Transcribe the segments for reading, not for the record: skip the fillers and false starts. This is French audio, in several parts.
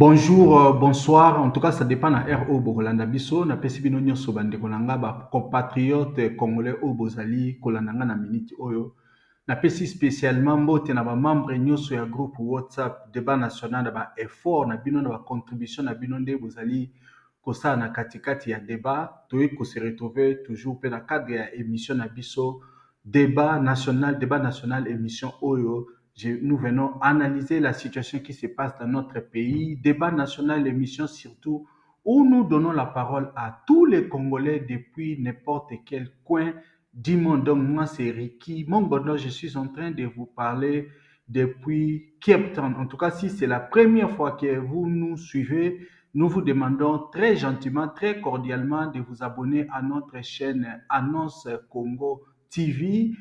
Bonjour, bonsoir. En tout cas, ça dépend na RO Bokolanda biso. Na pesi bino nyonso bandeko na nga ba compatriote congolais au bozali kolanda nga na minute oyo. Na pesi spécialement mbote na ba membre nyonso ya groupe WhatsApp débat national na ba effort na bino na ba contribution na bino nde bozali kosala na katikati ya débat. Toyi ko se retrouver toujours pe na cadre ya émission na biso débat national émission oyo. Nous venons analyser la situation qui se passe dans notre pays. Débat national, émission surtout, où nous donnons la parole à tous les Congolais depuis n'importe quel coin du monde. Donc, moi, c'est Ricky Mongodo. Je suis en train de vous parler depuis Cape Town. En tout cas, si c'est la première fois que vous nous suivez, nous vous demandons très gentiment, très cordialement de vous abonner à notre chaîne Annonce Congo TV.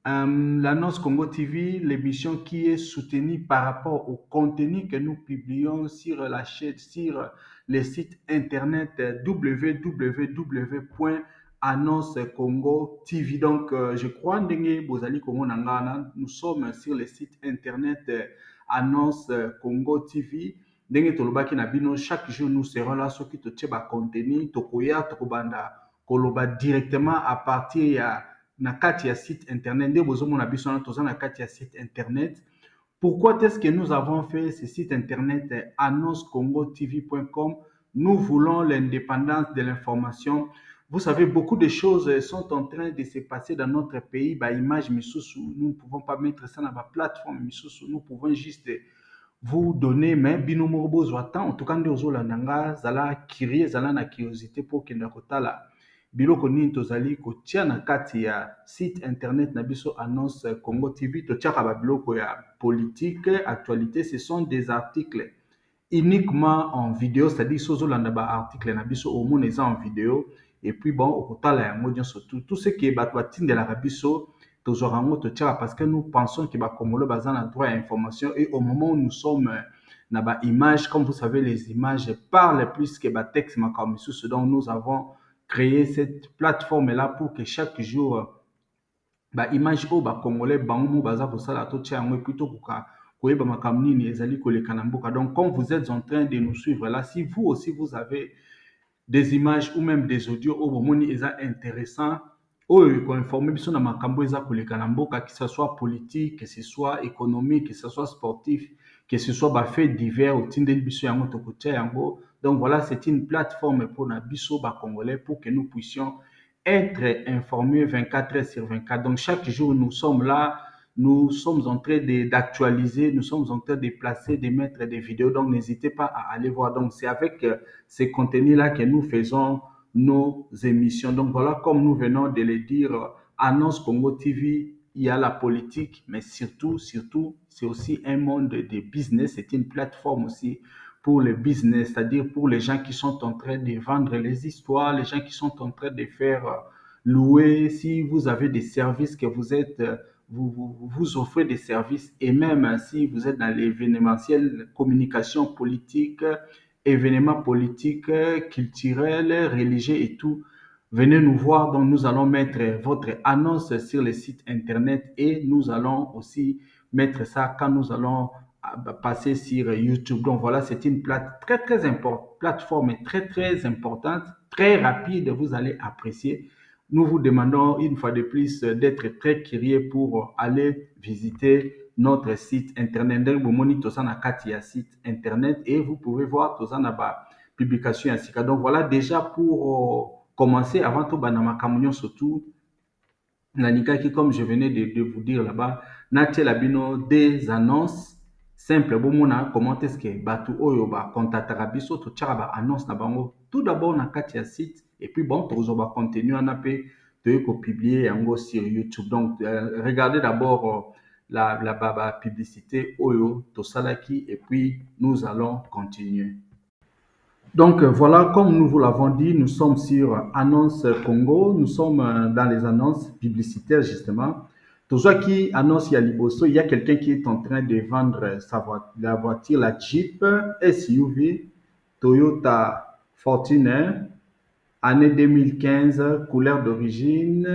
L'Annonce Congo TV, l'émission qui est soutenue par rapport au contenu que nous publions sur la chaîne, sur le site internet www.annonce Congo TV. Donc, je crois que Bozali Congo Nangana, nous sommes sur le site internet Annonce Congo TV. Ndenge tolobaki na bino chaque jour nous serons là soki totie ba contenu tokoya tokobanda koloba directement à partir ya na kati ya site internet nde bozomona biso na toza na kati ya site internet. Pourquoi est-ce que nous avons fait ce site internet annoncecongotv.com? Nous voulons l'indépendance de l'information. Vous savez, beaucoup de choses sont en train de se passer dans notre pays. Bah, image misusu, nous ne pouvons pas mettre ça dans la plateforme misusu. Nous pouvons juste vous donner, mais binomo bozo attend. En tout cas, nous ozolandanga zala curieux, zala na curiosité pour que ndakotala biloko nini tozali kotia na kati ya site internet na biso Annonce Congo TV. Totiaka ba biloko ya politique, actualité. Ce sont des articles uniquement en vidéo, c'est-à-dire sozolanda ba article na biso au moins en vidéo. Et puis bon, au kotala yango nyonso tout ce qui est bato batindelaka biso tozwaka yango totiaka parce que nous pensons que ba Congolais baza na droit à information. Et au moment où nous sommes na ba images, comme vous savez, les images parlent plus que ba texte makambo misusu. Donc nous avons créé cette plateforme-là pour que chaque jour, bah, image au bah, Congolais, bango baza kosala to tia yango plutôt koyeba makambo nini ezali koleka na mboka. Donc, comme vous êtes en train de nous suivre là, si vous aussi vous avez des images ou même des audios au bomoni eza intéressant, oyo ko informer biso na makambo eza koleka na mboka, que ce soit politique, que ce soit économique, que ce soit sportif, que ce soit ba fait divers au tindeli biso yango to kotia yango. Donc voilà, c'est une plateforme pour na biso ba Congolais pour que nous puissions être informés 24 heures sur 24. Donc chaque jour nous sommes là, nous sommes en train d'actualiser, nous sommes en train de placer, de mettre des vidéos. Donc n'hésitez pas à aller voir. Donc c'est avec ces contenus-là que nous faisons nos émissions. Donc voilà, comme nous venons de le dire, Annonce Congo TV, il y a la politique, mais surtout, c'est aussi un monde de business. C'est une plateforme aussi pour le business, c'est-à-dire pour les gens qui sont en train de vendre les histoires, les gens qui sont en train de faire louer. Si vous avez des services que vous êtes, vous offrez des services, et même si vous êtes dans l'événementiel, communication politique, événements politiques, culturels, religieux et tout, venez nous voir. Donc, nous allons mettre votre annonce sur le site internet et nous allons aussi mettre ça quand nous allons passer sur YouTube. Donc, voilà, c'est une très importante, plateforme très importante, très rapide. Vous allez apprécier. Nous vous demandons une fois de plus d'être très curieux pour aller visiter notre site internet. Donc, vous monitorez na kati ya site internet et vous pouvez voir tout ça na ba publication ainsi que. Donc voilà, déjà pour commencer, avant tout banama kamunyo surtout nalikaki comme je venais de vous dire là-bas, natie la bino des annonces simples. Bomona comment est-ce que batu oyo ba contactera biso to tchaka ba annonce na bango tout d'abord na kati ya site et puis bon tozo ba contenu en AP de ko publier yango sur YouTube. Donc regardez d'abord la publicité oyo to salaki et puis nous allons continuer. Donc voilà, comme nous vous l'avons dit, nous sommes sur Annonce Congo, nous sommes dans les annonces publicitaires justement. Toujours qui annonce Yaliboso, il y a quelqu'un qui est en train de vendre la voiture, la Jeep SUV Toyota Fortuner, année 2015, couleur d'origine,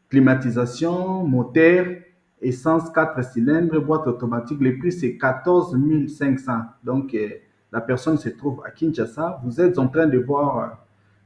climatisation, moteur, essence 4 cylindres, boîte automatique. Le prix c'est 14 500. Donc la personne se trouve à Kinshasa, vous êtes en train de voir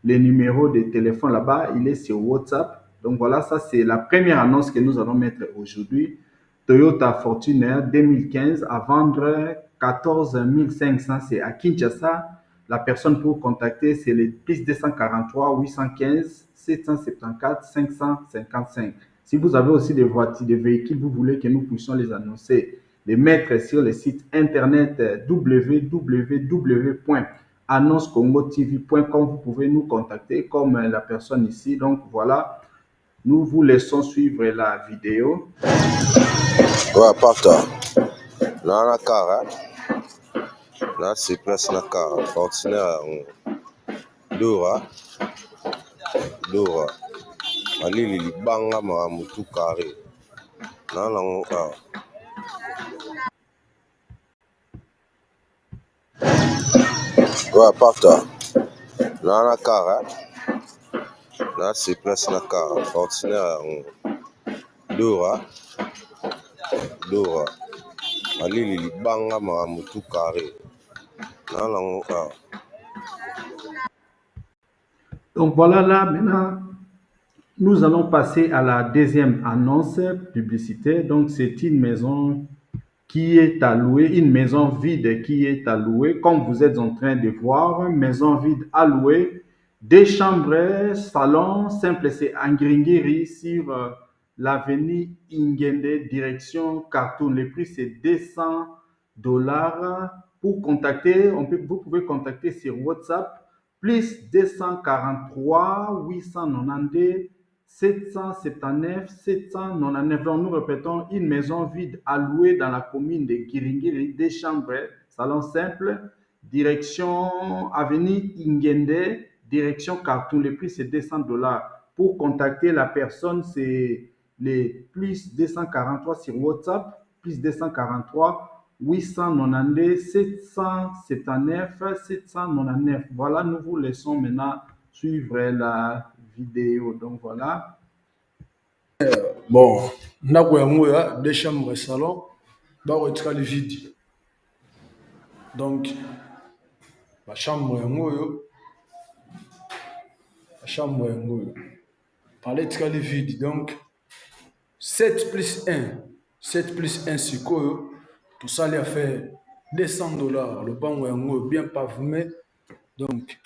les numéros de téléphone là-bas, il est sur WhatsApp. Donc voilà, ça c'est la première annonce que nous allons mettre aujourd'hui. Toyota Fortuner 2015 à vendre 14 500, c'est à Kinshasa. La personne pour contacter, c'est le plus 243 815 774 555. Si vous avez aussi des voitures, des véhicules, vous voulez que nous puissions les annoncer, les mettre sur le site internet www.annoncecongotv.com, vous pouvez nous contacter comme la personne ici. Donc voilà, nous vous laissons suivre la vidéo. Ouais, parta. Là, na cara. Là, c'est place na cara. Fortuner, Dora. Dora. Alili libanga ma mutu carré. Là, là, ouais, parta. Là, na cara. Là, c'est place na cara. Fortuner, Dora. Dora. Alili libanga ma mutu carré. Là, là, Donc voilà, là maintenant, nous allons passer à la deuxième annonce publicitaire. Donc c'est une maison qui est à louer, une maison vide qui est à louer, comme vous êtes en train de voir, une maison vide à louer, des chambres, salon, simple, c'est Ngringiri sur l'avenue Ingende, direction Khartoum. Le prix c'est 200 $. Pour contacter, vous pouvez contacter sur WhatsApp, plus 243 892 779 799. Donc, nous répétons, une maison vide à louer dans la commune de Giringiri, des chambres, salon simple, direction avenue Ingende, direction Khartoum. Le prix c'est 200 $. Pour contacter la personne, c'est les plus 243 sur WhatsApp, plus 243 892 779 799. Voilà, nous vous laissons maintenant suivre la vidéo. Donc voilà. Bon, ndako yango ya deux chambres salon bakotikali vide. Donc bachambre yango oyo parle etikali vide. Donc 7 plus 1 sikoyo tosali affaire $200. Lopango yango oyo bien pavume. Donc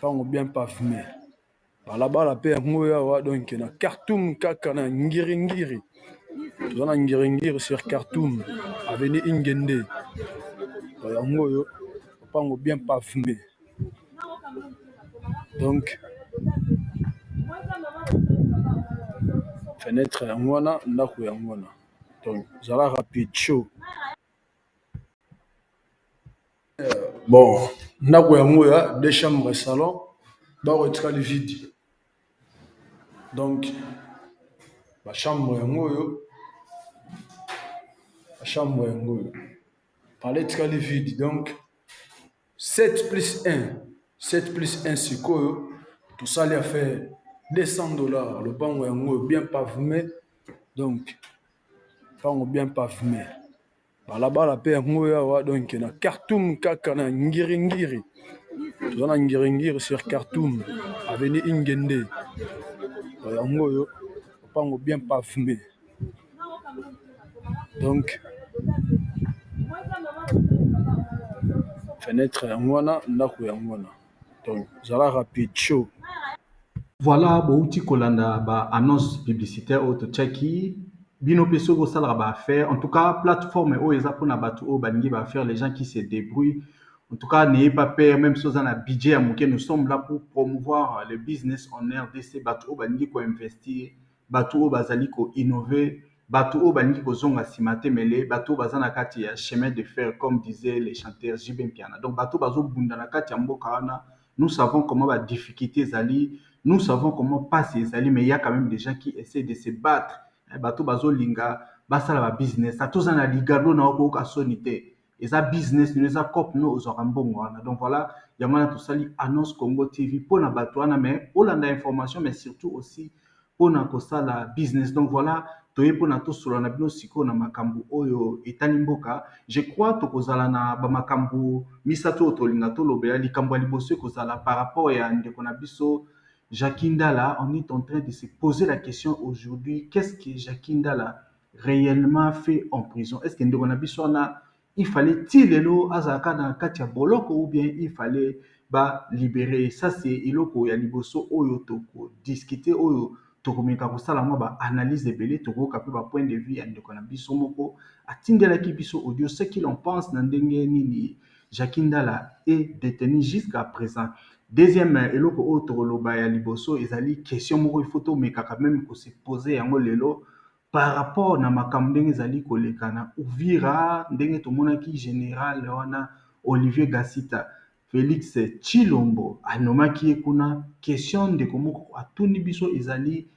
pango bien pavume. Balabala mpe yango oyo awa donc na Khartoum kaka na Ngiringiri. Toza na Ngiringiri sur Khartoum avenue Ingende. Yango oyo lopango bien pavume. Donc fenêtre yango wana, ndako yango wana. Donc zala rapide chaud. Bon, ndako yango ya deux chambres salon bakotikali vide. Donc bachambre yango oyo parle etikali vide. Donc 7 plus 1 sikoyo tosali affaire $200. Lopango yango oyo bien pavume. Donc pango bien pavume. Balabala mpe yango oyo awa donc na Khartoum kaka na Ngiringiri. Toza na Ngiringiri sur Khartoum avenue Ingende. Yango oyo lopango bien pavume. Donc fenêtre yango wana, ndako yango wana. Donc zala rapide chaud. Voilà, bouti kolanda ba annonce publicitaire auto cheki bino peso go sala ba faire. En tout cas, plateforme o eza pona batu o balingi ba faire, les gens qui se débrouillent. En tout cas, n'ayez pas peur, même si vous avez un budget à mouquet, nous sommes là pour promouvoir le business en RDC. Batu o balingi ko investir, batu o bazali ko innover, batu o balingi ko zonga simate mele, batu o bazana kati ya chemin de fer, comme disaient les chanteurs Jibin Piana. Donc batu bazo bunda na kati ya mboka wana. Nous savons comment la difficulté zali. Nous savons comment passer les alliés, mais il y a quand même des gens qui essaient de se battre. Bato bazo linga, basala ba business. Ça tous en a ligado na oko ka sonité. Et ça business, nous ça cop nous aux orambongo. Donc voilà, il y a maintenant tout ça annonce Congo TV pour na bato mais Hollande information, mais surtout aussi pour na la business. Donc voilà, toye mpona tosolola na bino sikoyo na makambo oyo etali mboka. Je crois tokozala na bamakambo misato oyo tolinga tolobela. Likambo ya liboso ekozala par rapport ya ndeko na biso Jackie Ndala. On est en train de se poser la question aujourd'hui, qu'est-ce que Jackie Ndala réellement fait en prison? Est-ce que ndeko na biso wana il fallait-il lelo azalaka na kati ya boloko ou bien il fallait ba libérer? Ça c'est eloko ya liboso oyo toko discuter oyo tokomeka kosala mwa ba analyse ebele tokoyoka mpe ba point de vue ya ndeko na biso moko atindelaki biso audio ce qu'il en pense na ndenge nini Jackie Ndala est détenu jusqu'à présent. Deuxième eloko oyo tokoloba ya liboso ezali question moko il faut tomeka quand même ko se poser yango lelo par rapport na makambo ndenge ezali koleka na Uvira, ndenge tomonaki général wana Olivier Gasita Félix Tshilombo anomaki ye kuna question ndeko moko atuni biso ezali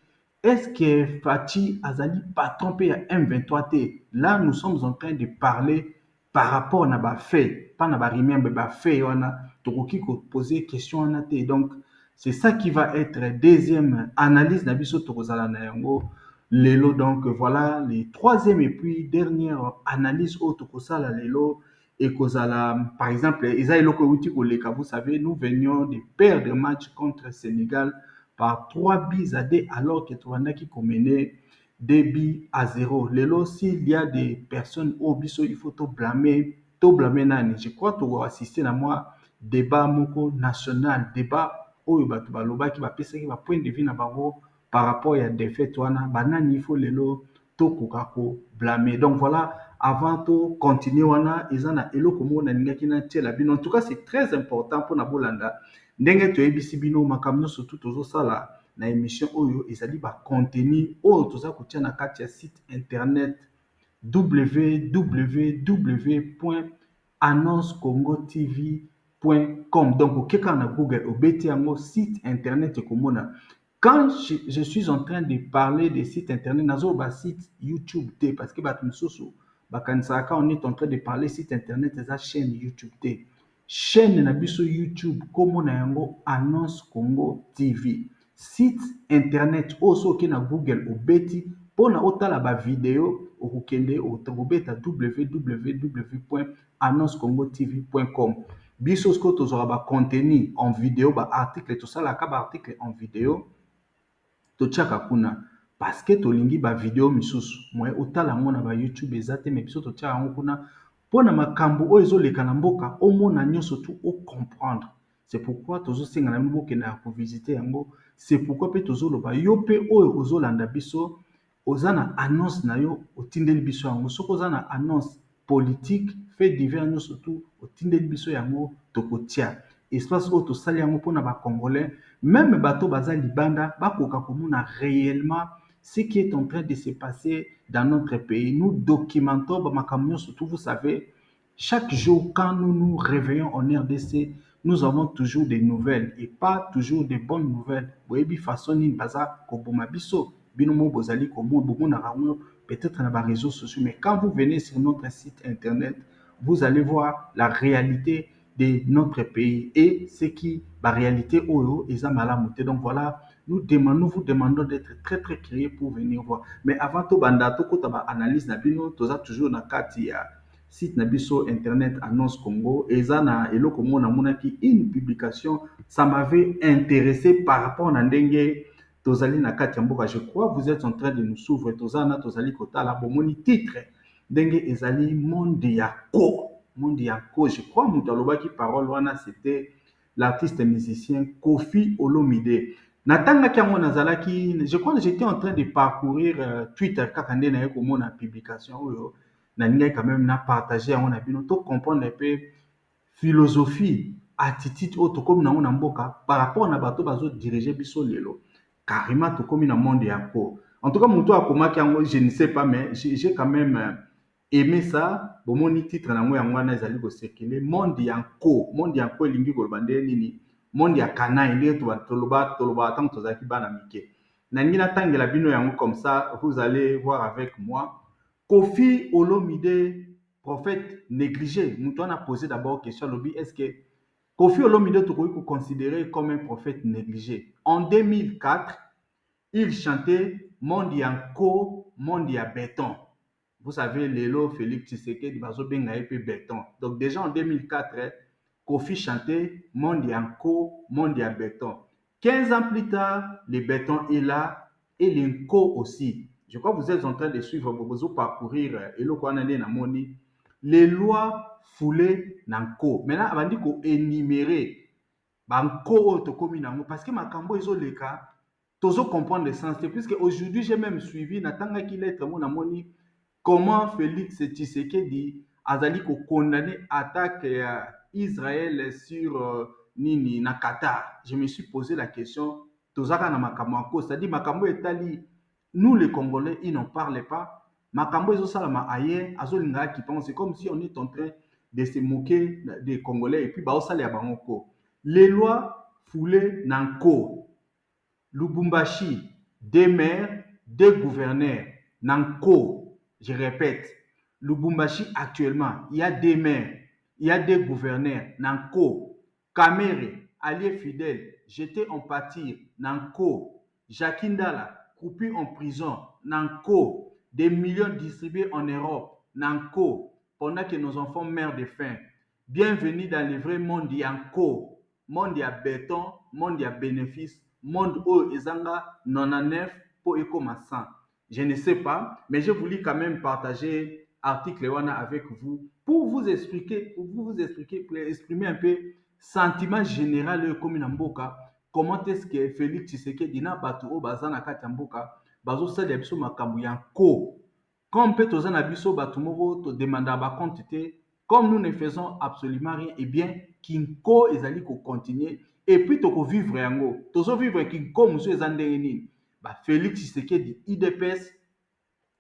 est-ce que Fachi azali patron pe ya M23 te? Là nous sommes en train de parler par rapport na ba fait, pas na ba rumeur mais ba fait wana tokoki ko poser question wana te. Donc c'est ça qui va être deuxième analyse na biso tokozala na yango lelo. Donc voilà les troisième et puis dernière analyse au tokosala lelo et kozala par exemple eza eloko euti koleka. Vous savez nous venions de perdre match contre Sénégal par 3 buts à 2 alors que Tourandaki mené 2 buts à 0. Lelo s'il y a des personnes au biso il faut to blâmer nani. Je crois to assister na moi débat moko national, débat oyo bato balobaki bapesaki ba point de vue na bango par rapport à défaite wana banani il faut lelo to kokako blâmer. Donc voilà, avant to continuer wana ezana eloko mo na ningaki na tiela bino. En tout cas c'est très important pour na bolanda ndenge toyebisi bino makambo nyonso tu tozosala na émission oyo ezali ba contenu oyo toza kotia na kati ya site internet www.annoncecongotv.com. Donc okeka na Google obeti yango site internet ekomona. Quand je suis en train de parler des sites internet nazo ba site YouTube te parce que bato misusu bakanisaka on est en train de parler site internet eza chaîne YouTube te. Chaîne na biso YouTube komo na yango Annonce Congo TV. Site internet oso ke na Google obeti pona otala ba vidéo okokende otobeta www.annoncecongotv.com. Biso sko tozora ba contenu en vidéo ba article tosala ka ba article en vidéo totiaka kuna parce que tolingi ba vidéo misusu moye otala ngo na ba YouTube ezate mais biso totiaka ngo kuna pona makambo oyo ezoleka na mboka omona nyonso tu o comprendre. C'est pourquoi tozosenga na mboka na ko visiter yango. C'est pourquoi pe tozoloba yo pe oyo ozolanda biso ozana annonce na yo otindeli biso yango. Soko ozana annonce politique fait divers nyonso tu otindeli biso yango tokotia. Espace oyo tosali yango mpona ba Congolais même bato baza libanda bakoka komona réellement ce qui est en train de se passer dans notre pays. Nous documentons bamakambo nyonso tu. Vous savez, chaque jour quand nous nous réveillons en RDC, nous avons toujours des nouvelles et pas toujours des bonnes nouvelles. Boyebi façon nini baza koboma biso bino mo bozali komona rango peut-être na ba réseaux sociaux, mais quand vous venez sur notre site internet, vous allez voir la réalité de notre pays et ce qui la réalité oyo eza malamu te. Donc voilà, nous vous demandons d'être très très curieux pour venir voir. Mais avant to banda to kota ba analyse na bino toza toujours na kati ya site na biso internet Annonce Congo. Eza na eloko mona monaki une publication, ça m'avait intéressé par rapport na ndenge tozali na kati ya mboka. Je crois vous êtes en train de nous suivre. Tozana tozali kotala bomoni titre ndenge ezali monde ya ko. Monde ya ko, je crois mutu alobaki parole wana c'était l'artiste musicien Kofi Olomide. Natangaki yango nazalaki, je crois que j'étais en train de parcourir Twitter kaka nde na ye komona publication oyo na ningai quand même na partager yango na bino to comprendre un peu philosophie attitude oyo tokomi nango na mboka par rapport na bato bazo diriger biso lelo. Carrément tokomi na monde ya ko. En tout cas mutu akomaki yango je ne sais pas mais j'ai quand même aimé ça. Bomoni titre nango yango wana ezali ko circuler monde ya ko. Monde ya ko elingi koloba nde nini? Monde ya kana nde toloba tant tozaki bana mike. Na ngi natangela bino yango comme ça vous allez voir avec moi. Kofi Olomide, prophète négligé. Mutu a posé d'abord question lobi est-ce que Kofi Olomide tokoki ko considérer comme un prophète négligé? En 2004, il chantait monde yanko monde ya béton. Vous savez, Lelo, Félix Tshisekedi, Bazo Benga et béton. Donc déjà en 2004, Kofi chantait monde ya nko, monde ya béton. 15 ans plus tard, le béton est là et l'inco aussi. Je crois que vous êtes en train de suivre, vous parcourir et le les lois foulées nanko. Maintenant, on dit qu'on énumérer banko otokomi nango parce que makambo ezoleka tozo comprendre le sens puisque aujourd'hui j'ai même suivi natanga ki lettre mon amoni comment Félix Tshisekedi azali ko condamner attaque Israël sur nini na Qatar. Je me suis posé la question tozaka na makambo c'est-à-dire makambo etali nous les Congolais ils n'en parlent pas makambo ezosalama ailleurs azolinga qui pense c'est comme si on est en train de se moquer des Congolais et puis ba osala ya bango. Les lois foulées Nanko, Lubumbashi, des maires, des gouverneurs, Nanko, je répète, Lubumbashi actuellement, il y a des maires, il y a des gouverneurs, Nanko, Kamere, allié fidèle, jeté en pâture, Nanko, Jakindala, coupé en prison, Nanko, des millions distribués en Europe, Nanko, pendant que nos enfants meurent de faim. Bienvenue dans le vrai monde Yanko. Monde ya béton, monde ya bénéfice, monde où ezanga 99 pour ekoma 100. Je ne sais pas, mais je voulais quand même partager article wana avec vous pour vous expliquer, exprimer un peu sentiment général comme na mboka. Comment est-ce que Félix Tshisekedi na batu o bazana kati ya mboka bazo sala biso makambo yanko. Comme peut tozana biso batu moko to demander ba compte te. Comme nous ne faisons absolument rien, eh bien, Kinko ezali ko continuer et puis toko vivre yango. Tozo vivre Kinko monsieur ezandeni. Ba Félix Tshisekedi IDPS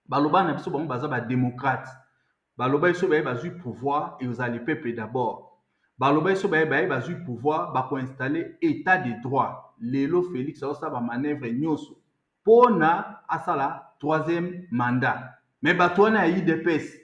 baloba na biso bango baza ba démocrate. Baloba biso ba bazui pouvoir et vous allez peuple d'abord. Baloba biso ba bazui pouvoir ba ko installer état de droit. Lelo Félix ça ba manœuvre nyoso. Pona asala troisième mandat. Mais batwana IDPS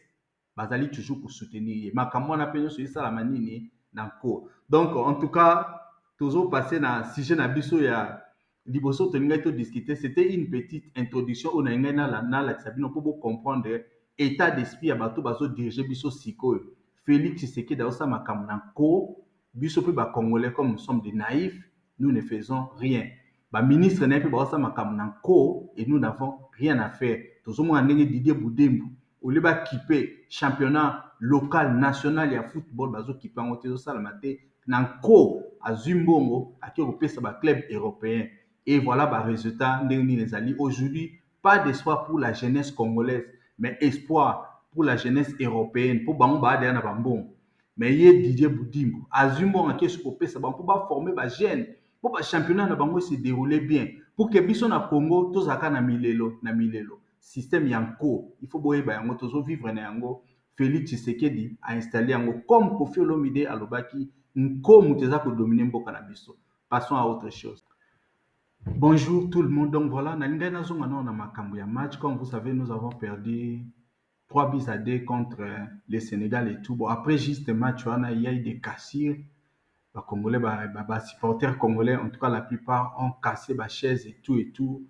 bazali toujours pour soutenir makambo na penyo sur ça la nini nanko. Donc en tout cas toujours passer dans sujet na biso ya liboso tolinga to discuter, c'était une petite introduction on a na la sabino pour comprendre état d'esprit ya bato bazo diriger biso sikoyo. Félix Tshisekedi da ça makambo nanko biso pe ba congolais comme nous sommes des naïfs, nous ne faisons rien. Ba ministre na pe ba ça makambo nanko et nous n'avons rien à faire. Tozo mo ndenge Didier Boudembu au lieu de kipper championnat local national ya football bazo kipper en tezo salamate nanko azumbongo akiropesa ba club européen et voilà ba résultat ndeni les alliés aujourd'hui pas d'espoir pour la jeunesse congolaise mais espoir pour la jeunesse européenne pour bango ba na bambon mais yé Didier Boudimbo azumbongo akiropesa bango pour ba former ba jeunes pour ba championnat na bango se dérouler bien pour que biso na Congo tozaka na milelo système yanko il faut boyeba yango tozo vivre na yango. Félix Tshisekedi a installé yango comme Kofi Olomide alobaki nko muteza ko dominer mboka na biso. Passons à autre chose. Bonjour tout le monde. Donc voilà, na linga nazonga na makambo ya match. Comme vous savez, nous avons perdu 3-2 contre le Sénégal et tout. Bon, après juste match, il y a eu des cassures. Les Congolais, les supporters congolais, en tout cas la plupart, ont cassé les chaises et tout.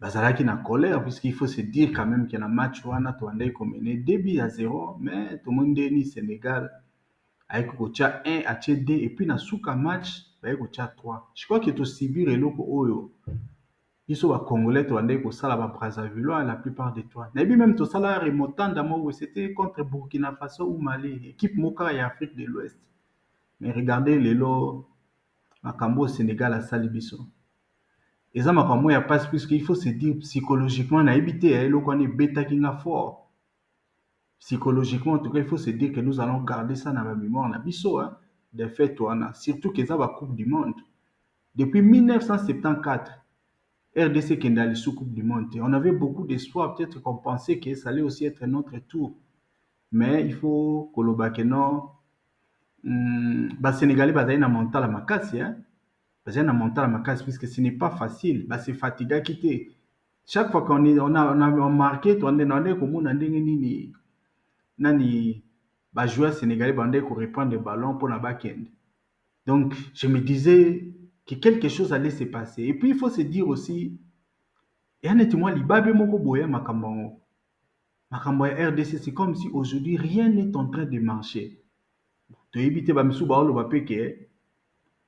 Bazalaki na colère puisqu'il faut se dire quand même qu'il y a un match où on a tourné comme 2-0 mais tout le monde est ni Sénégal avec kocha 1 à 2 et puis na suka match avec kocha 3. Je crois que to subir eloko oyo ils sont ba congolais tourné ko sala ba Brazzaville la plupart des toi. Na bi même to sala remontant mo c'était contre Burkina Faso ou Mali, équipe moka ya Afrique de l'Ouest. Mais regardez lelo makambo Sénégal à Salibiso. Et ça m'a pas moi passe puisqu'il faut se dire psychologiquement na habité le qu'on est bêta qui n'a fort psychologiquement en tout cas il faut se dire que nous allons garder ça dans la mémoire na biso hein des faits toana surtout que ça va coupe du monde depuis 1974 RDC qui est dans la coupe du monde on avait beaucoup d'espoir peut-être qu'on pensait que ça allait aussi être notre tour mais il faut que le bakeno ba Sénégalais ba na mental à makasi hein. J'ai un mental à ma case puisque ce n'est pas facile. Bah, c'est fatigant quitter. Chaque fois qu'on a marqué, on est comme on a dit nani bah joueur sénégalais bandé pour reprendre le ballon pour la back-end. Donc je me disais que quelque chose allait se passer. Et puis il faut se dire aussi Et honnêtement, libabe moko boya makambo. Makambo ya RDC, c'est comme si aujourd'hui rien n'est en train de marcher. To éviter bamisu baolo bapeke,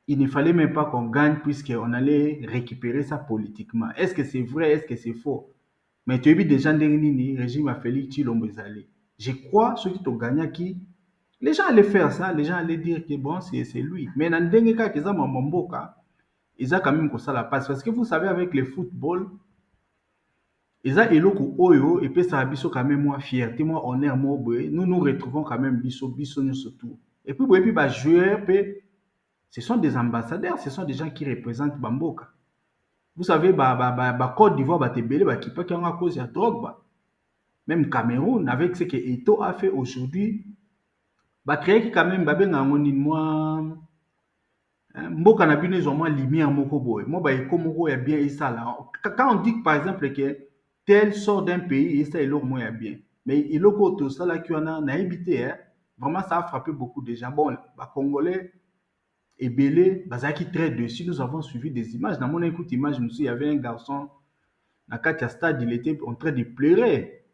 il ne fallait même pas qu'on gagne puisqu'on allait récupérer ça politiquement. Est-ce que c'est vrai? Est-ce que c'est faux? Mais tu as vu déjà le régime a Félix Tshilombo ezali. Je crois ceux qui t'ont gagné qui les gens allaient faire ça, les gens allaient dire que bon c'est lui. Mais dans ndenge kaka eza mamboka, ils ont quand même ça la passe parce que vous savez avec le football, eza eloko oyo epesaka biso quand même moi fierté, moi honneur moi boye, nous nous retrouvons quand même biso nyonso tout. Et puis boye puis ba joueurs ce sont des ambassadeurs, ce sont des gens qui représentent Bamboka. Vous savez, Côte d'Ivoire, Batebele, qui peut y à cause de la drogue. Même Cameroun, avec ce que Eto a fait aujourd'hui, créer quand même, moi, mboka na bino ezwa mwa lumière moko boye. Moi, eko moko ya bien ça là. Quand on dit par exemple que tel sort d'un pays, et ça est l'autre moins bien. Mais il a tout ça là qui en a évité, hein. Vraiment, ça a frappé beaucoup de gens. Bon, les Congolais, et Belé, Bazaki très dessus. Nous avons suivi des images. Dans mon écoute image, il y avait un garçon, dans le stade, il était en train de pleurer.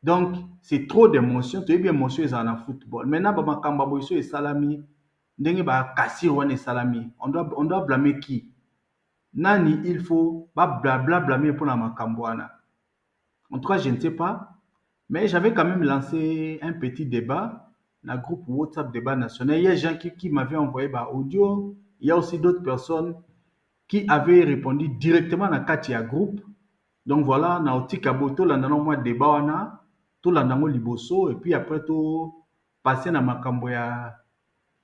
Donc, c'est trop d'émotions. Tu es bien émotion, ils en ont football. Maintenant, Bamakamba Boiso et Salami, et Salami. On doit blâmer qui? Nani, il faut blâmer pour la Makambouana. En tout cas, je ne sais pas. Mais j'avais quand même lancé un petit débat dans le groupe WhatsApp débat national. Il y a des gens qui m'avaient envoyé audio. Il y a aussi d'autres personnes qui avaient répondu directement dans le Katia groupe. Donc voilà, na otika boto la nana moi débat wana, tout la nango liboso et puis après tout passer na makambo ya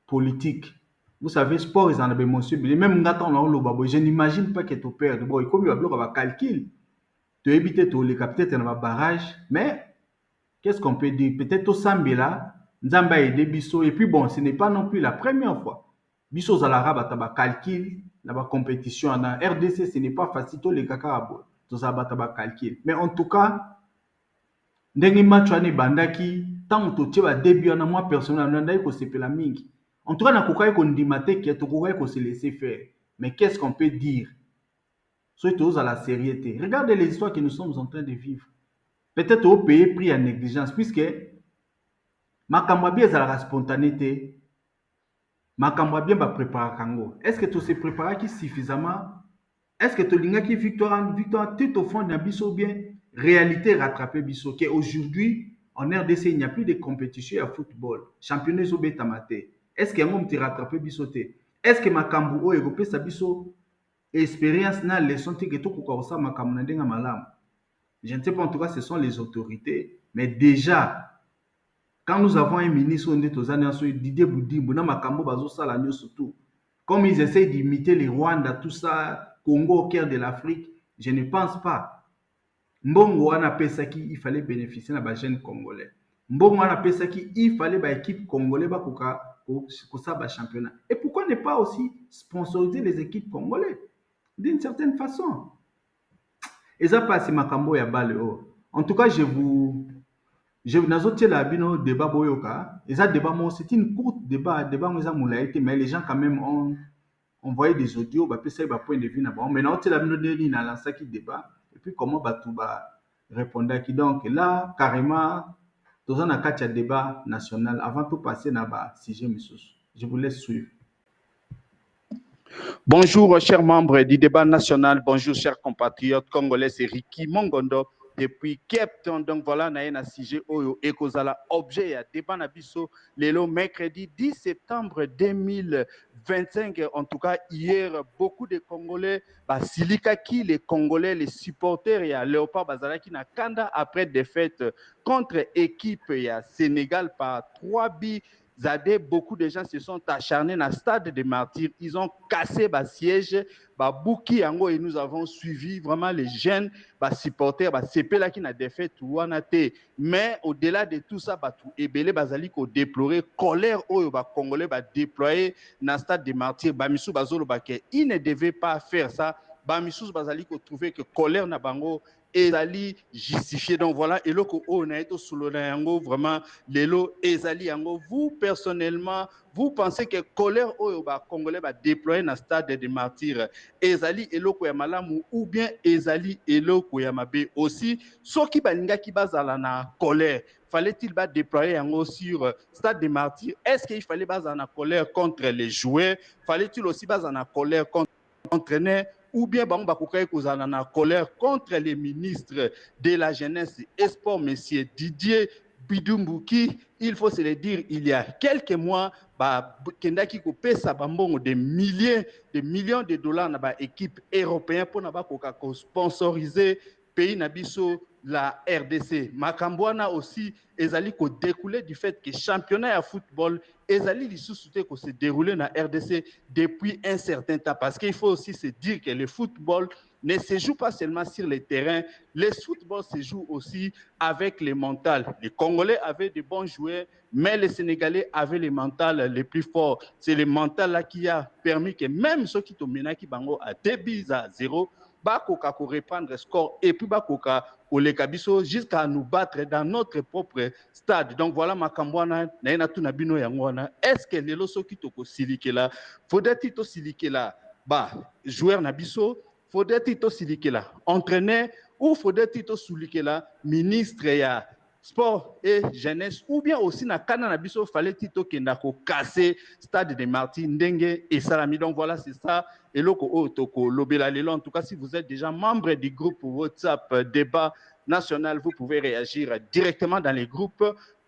politique. Vous savez sport ils en avaient monsieur même ngata on a lo babo, je n'imagine pas que tu perds. Bon, il comme il va bloquer va calcul. Tu éviter tout les peut-être dans le barrage, mais qu'est-ce qu'on peut dire? Peut-être au Sambela, Nzamba et Bisso et puis bon, ce n'est pas non plus la première fois. Bisso Zalara bataba calcul, la compétition en RDC, ce n'est pas facile tout les cacarabo. Tout ça bataba calcul. Mais en tout cas, ndenge match ane bandaki, tant to tcheba début en moi personnellement ndai ko sepela mingi. En tout cas, na kokai ko ndimate ki to kokai ko se laisser faire. Mais qu'est-ce qu'on peut dire? Surtout à la sérieuxité. Regardez les histoires que nous sommes en train de vivre. Peut-être au pays pris en négligence, puisque makambo bien ezalaka spontanéité, makambo bien ba préparer kango. Est-ce que tu se prépares qui suffisamment? Est-ce que tu lingaki victoire tout au fond d'un biso bien réalité rattraper biso que aujourd'hui en RDC il n'y a plus de compétition à football. Championnat zo betamate. Est-ce que ngom ti rattraper biso te? Est-ce que makambo o ego sa biso expérience na leçon te que to ko sa makambo na ndenga malamu? Je ne sais pas, en tout cas, ce sont les autorités. Mais déjà, quand nous avons un ministre, on est aux années, Didier Boudimbo, surtout. Comme ils essayent d'imiter les Rwanda, tout ça, Congo au cœur de l'Afrique, je ne pense pas. Mbongo wana pesaki, il fallait bénéficier de la jeune congolais. Mbongo wana pesaki, il fallait ba équipe congolais ba kosa championnat. Et pourquoi ne pas aussi sponsoriser les équipes congolaises d'une certaine façon? Et ça passe makambo ya balle. En tout cas, je nazote la bino débat boyoka. Et ça débat moi, c'est une courte débat moi ça moulaïté, mais les gens quand même ont envoyé des audios, bah ça ba point de vue na bon. Mais nazote la bino deli na lança qui débat. Et puis comment ba tout ba répondre qui donc là carrément dans un cas débat national avant tout passer na ba sujet misusu. Je vous laisse suivre. Bonjour, chers membres du débat national. Bonjour, chers compatriotes congolais. C'est Ricky Mongondo depuis Cape Town. Donc voilà, on a un sujet oyo ekozala objet ya débat na biso lelo mercredi 10 septembre 2025. En tout cas, hier, beaucoup de Congolais, silikaki les Congolais, les supporters ya Léopard Bazalaki na Kanda après défaite contre équipe ya Sénégal par 3 buts. Zadé, beaucoup de gens se sont acharnés dans le stade des martyrs. Ils ont cassé le siège. Bouki Yango et nous avons suivi vraiment les jeunes supporters. C'est là qui n'a défait tout. Mais au-delà de tout ça, tout Ebele Bazali ko déplorer colère au Congolais déployer dans le stade des martyrs. Bamisou Bazolo il ne devait pas faire ça. Bamisou Bazali ko trouver que colère na bango ezali justifié. Donc voilà, eloko o na eto solo na yango vraiment lelo ezali yango. Vous personnellement, vous pensez que colère oyo ba congolais ba déployer na stade des martyrs ezali eloko ya malamu ou bien ezali eloko ya mabe? Aussi soki balingaki bazala na colère, fallait-il pas déployer yango sur stade des martyrs? Est-ce qu'il fallait bazala na colère contre les joueurs? Fallait-il aussi bazala na colère contre l'entraîneur? Ou bien bango bakokai kozala na colère contre les ministres de la jeunesse et sport, monsieur Didier Bidumbuki? Il faut se le dire, il y a quelques mois, kendaki kopesa bambongo des millions de dollars na ba équipe européenne pour na ba ko sponsoriser pays na biso la RDC. Makambwana aussi ezali ko découler du fait que championnat ya football ezali lisusu te ko se dérouler na RDC depuis un certain temps, parce qu'il faut aussi se dire que le football ne se joue pas seulement sur le terrain, le football se joue aussi avec le mental. Les Congolais avaient de bons joueurs, mais les Sénégalais avaient le mental le plus fort. C'est le mental là qui a permis que même ceux qui t'ont mené qui bango à 2-0, bakoka ko reprendre score et puis bakoka oleka biso jusqu'à nous battre dans notre propre stade. Donc voilà makambwana na ena tuna bino yangwana. Est-ce que lelo soki toko silikela faudrait-il to silikela ba joueur na biso, faudrait-il to silikela entraîneur, ou faudrait-il to silikela ministre ya sport et jeunesse, ou bien aussi na kana na biso fallait-il to kenda ko casser stade de Martyrs ndenge et salami? Donc voilà, c'est ça eloko o toko lobela lelo. En tout cas, si vous êtes déjà membre du groupe WhatsApp débat national, vous pouvez réagir directement dans les groupes.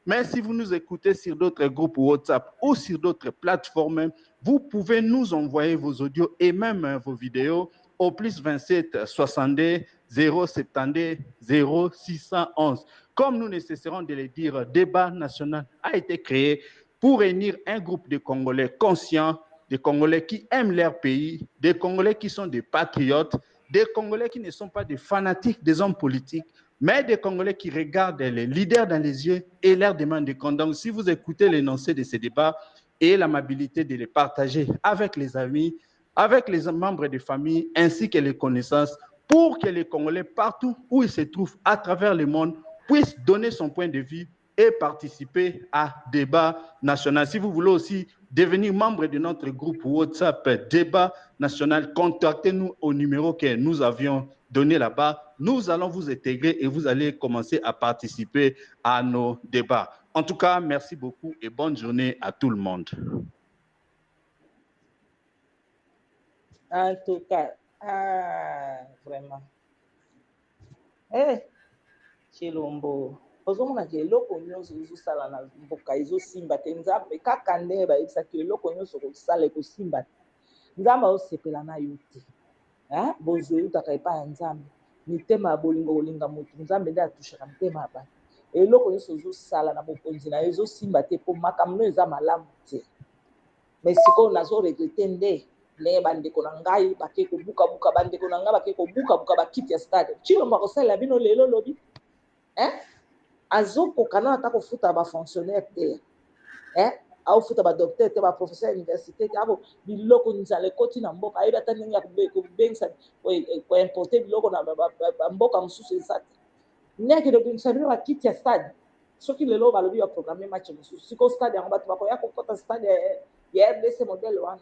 Mais si vous nous écoutez sur d'autres groupes WhatsApp ou sur d'autres plateformes, vous pouvez nous envoyer vos audios et même vos vidéos au plus 27 62 072 0611. Comme nous ne cesserons de le dire, Débat national a été créé pour réunir un groupe de Congolais conscients, des Congolais qui aiment leur pays, des Congolais qui sont des patriotes, des Congolais qui ne sont pas des fanatiques des hommes politiques, mais des Congolais qui regardent les leaders dans les yeux et leur demandent des comptes. Donc, si vous écoutez l'énoncé de ces débats et l'amabilité de les partager avec les amis, avec les membres de famille, ainsi que les connaissances, pour que les Congolais, partout où ils se trouvent à travers le monde, puissent donner son point de vue et participer à débat national. Si vous voulez aussi devenir membre de notre groupe WhatsApp Débat national, contactez-nous au numéro que nous avions donné là-bas. Nous allons vous intégrer et vous allez commencer à participer à nos débats. En tout cas, merci beaucoup et bonne journée à tout le monde. En tout cas, vraiment. Chilombo. Ozomona ke eloko nyonso ezosala na mboka ezosimba te nzambe kaka nde bayebisaki eloko nyonso kosala ekosimba te nzambe azosepela na yo te bozwi eutaka epai ya nzambe mitema ya bolingo kolinga motu nzambe nde atushaka mitema ya bato eloko nyonso ezosala na bokonzi na yo ezosimba te mpo makambo eza malamu te mais sikoyo nazoregrete nde ndenge bandeko na ngai bake kobukabuka bandeko na ngai bake kobukabuka bakiti ya stade Chilombo akosalela bino lelo lobi azokoka na ata kofuta bafonctionnaire te aofuta badocteur te baprofesseur ya université te abo biloko nzala ekoti na mboka ayebi ata ndenge ya kobengisa koimporte biloko na bamboka mosusu eza te ndenge kobengisa bino bakiti ya stade soki lelo balobi baprogramme match mosusu siko stade yango bato bakoya kokota stade ya RDC modele wana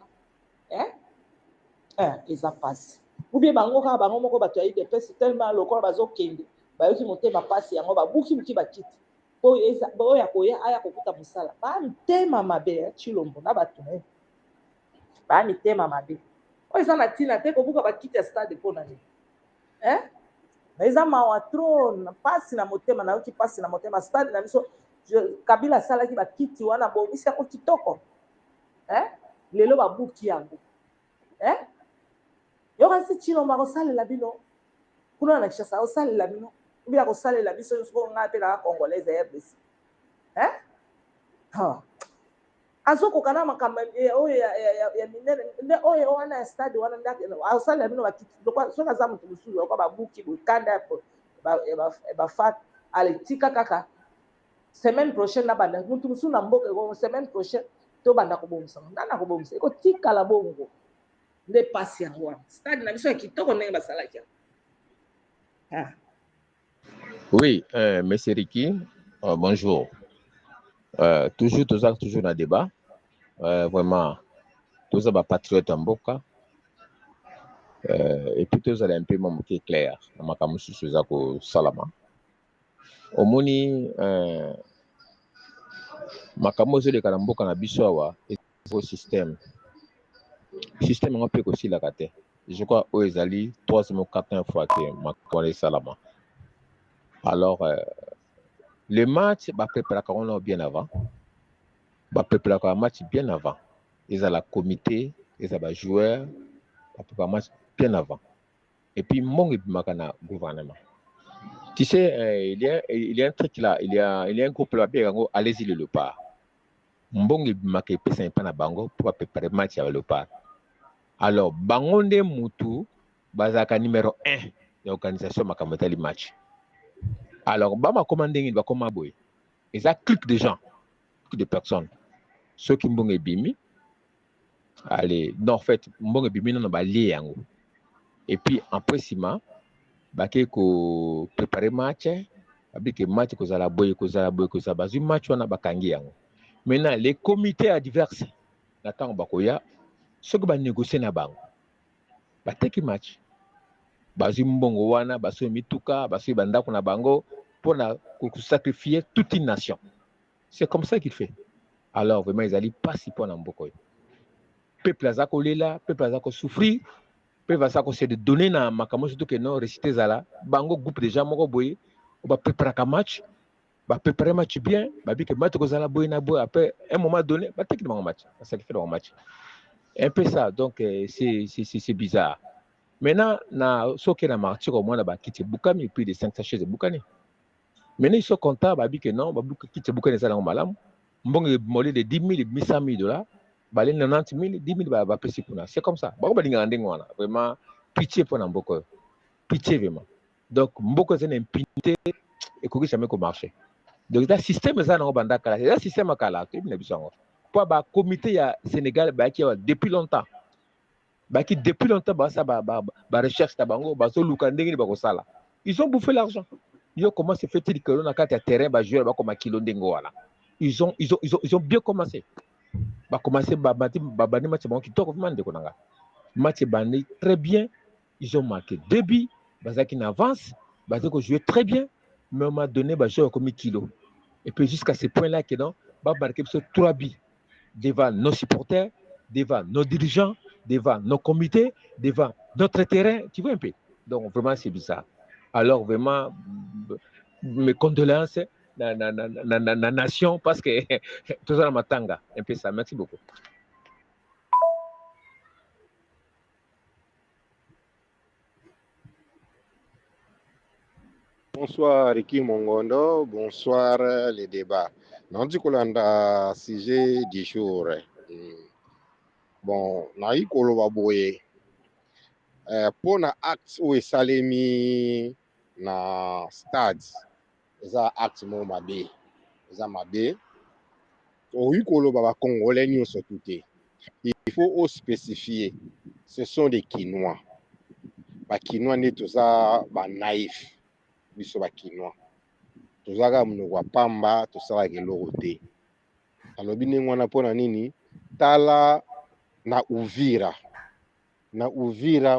eza pasi ubie bango kaka bango moko bato ya idps tellement lokola bazokende bayoki motema pasi yango babuki bakiti oyo akoya aya kokuta mosala bamitema mabe Chilombo na bato naye bamitema mabe oyo eza na ntina te kobuka bakiti ya stade mpo na nini eza mawa tro pasi na motema nayoki pasi na motema stade na biso Kabila asalaki bakiti wana bobisi yako kitoko lelo babuki yango yokasi Chilombo akosalela bino kuna na Kinshasa akosalela bino ubi akosalela biso nyonso ngai mpe na congolaise ya RDC azokoka na makambo oyo ya minene nde oyo wana ya stade wana nde akosalela bino bakiti soki aza moto mosusu okoka babuki bokanda ya bafat aletika kaka semaine prochaine nabanda motu mosusu na mboka semaine prochaine tobanda kobomisa ndana kobomisa ekotikala bongo nde pasi yango wana stade na biso ya kitoko ndenge basalaki yango Oui, monsieur Ricky, bonjour. Toujours dans le débat. Vraiment, tous les patriotes en boca. Et puis tous les un peu qui est clair. Dans ma camus sur Zako Salama. Au moni, ma camus de Karamboka na Bissawa et vos systèmes. Système un peu aussi la gâté. Je crois aux Ezali, 3e ou 4e fois que ma camus Salama. Alors, le match, va préparer bien avant. Va préparer un match bien avant. Ils ont la comité, ils ont les joueurs, va préparer un match bien avant. Et puis, mon gouvernement. Tu sais, il y a un truc là, il y a un groupe là, allez-y le Léopard. Mbongi bimaka pesa impana bango pour préparer le match avec le Léopard. Alors, bangonde mutu, bazaka numéro 1 de l'organisation makamotali match. Alors, bama commanding il va comment boy. Ils ont clic de gens, clic de personnes. Ceux qui mbongi bimi, allez, non, en fait, mbongi bimi non ba lié yango. Et puis, en préciment, bake ko préparer match, abike match ko zala boy ko bazu match wana bakangi yango. Maintenant, les comités adverses, n'attend bakoya, ceux qui va négocier na bango. Bateki match. Bazu mbongo wana, basu mituka, basu bandako na bango pour sacrifier toute une nation. C'est comme ça qu'il fait. Alors vraiment ils allaient pas si pour na mboko. Peuple azako lela, peuple azako souffrir, peuple azako se donner na makamo surtout que non réciter zala, bango groupe déjà moko boy, on va préparer un match. Bah préparer match bien, bah que match ko zala boy na boy après un moment donné, bah techniquement dans match, ça sacrifier dans match. Un peu ça, donc c'est bizarre. Maintenant na soki na marché au moins ba kiti bukami plus de 500 chaises bukani. Maintenant ils sont contents bah que non, bah kiti bukani ça na malam. Mbongo molé de 10 000 100 000 $, bah les 90 000 10 000 bah pesi kuna. C'est comme ça. Bah ba linga ndenge wana. Vraiment pitié pour na mboko. Pitié vraiment. Donc mboko c'est une impunité et qu'on jamais ko marché. Donc le système ça na banda kala, le système kala to bina bisango. Pour ba comité ya Sénégal ba qui depuis longtemps. Bah qui depuis longtemps bah ça bah recherche tabango bah so luka ndenge ba ko sala. Ils ont bouffé l'argent. Yo comment se fait-il que on a quatre terrain bah jouer bah comme kilo ndengo wala. Ils ont bien commencé. Bah commencer bah bani match bon qui toko vraiment de konanga. Match bani très bien. Ils ont marqué 2 buts, bah qui avance, bah qui jouer très bien, mais on m'a donné bah jouer comme kilo. Et puis jusqu'à ce point-là que non, bah marquer sur 3 buts devant nos supporters, devant nos dirigeants, devant nos comités, devant notre terrain, tu vois un peu. Donc vraiment c'est bizarre. Alors vraiment mes condoléances na nation parce que tout ça matanga un peu ça. Merci beaucoup. Bonsoir Ricky Mongondo, bonsoir les débats. Non, du coup, on a sujet du jour. Bon, na ikolo boye. Pour na acte ou salemi na stade, ça acte mo mabe, ça mabe. Au ikolo baba congolais nous surtout. Il faut spécifier. Ce sont des Quinois. Ba Quinois n'est tout ça ba naïf. Biso ba Quinois. Tozaka mnoko pamba tosala keloko te. Alobi ndenge wana mpona nini tala na Uvira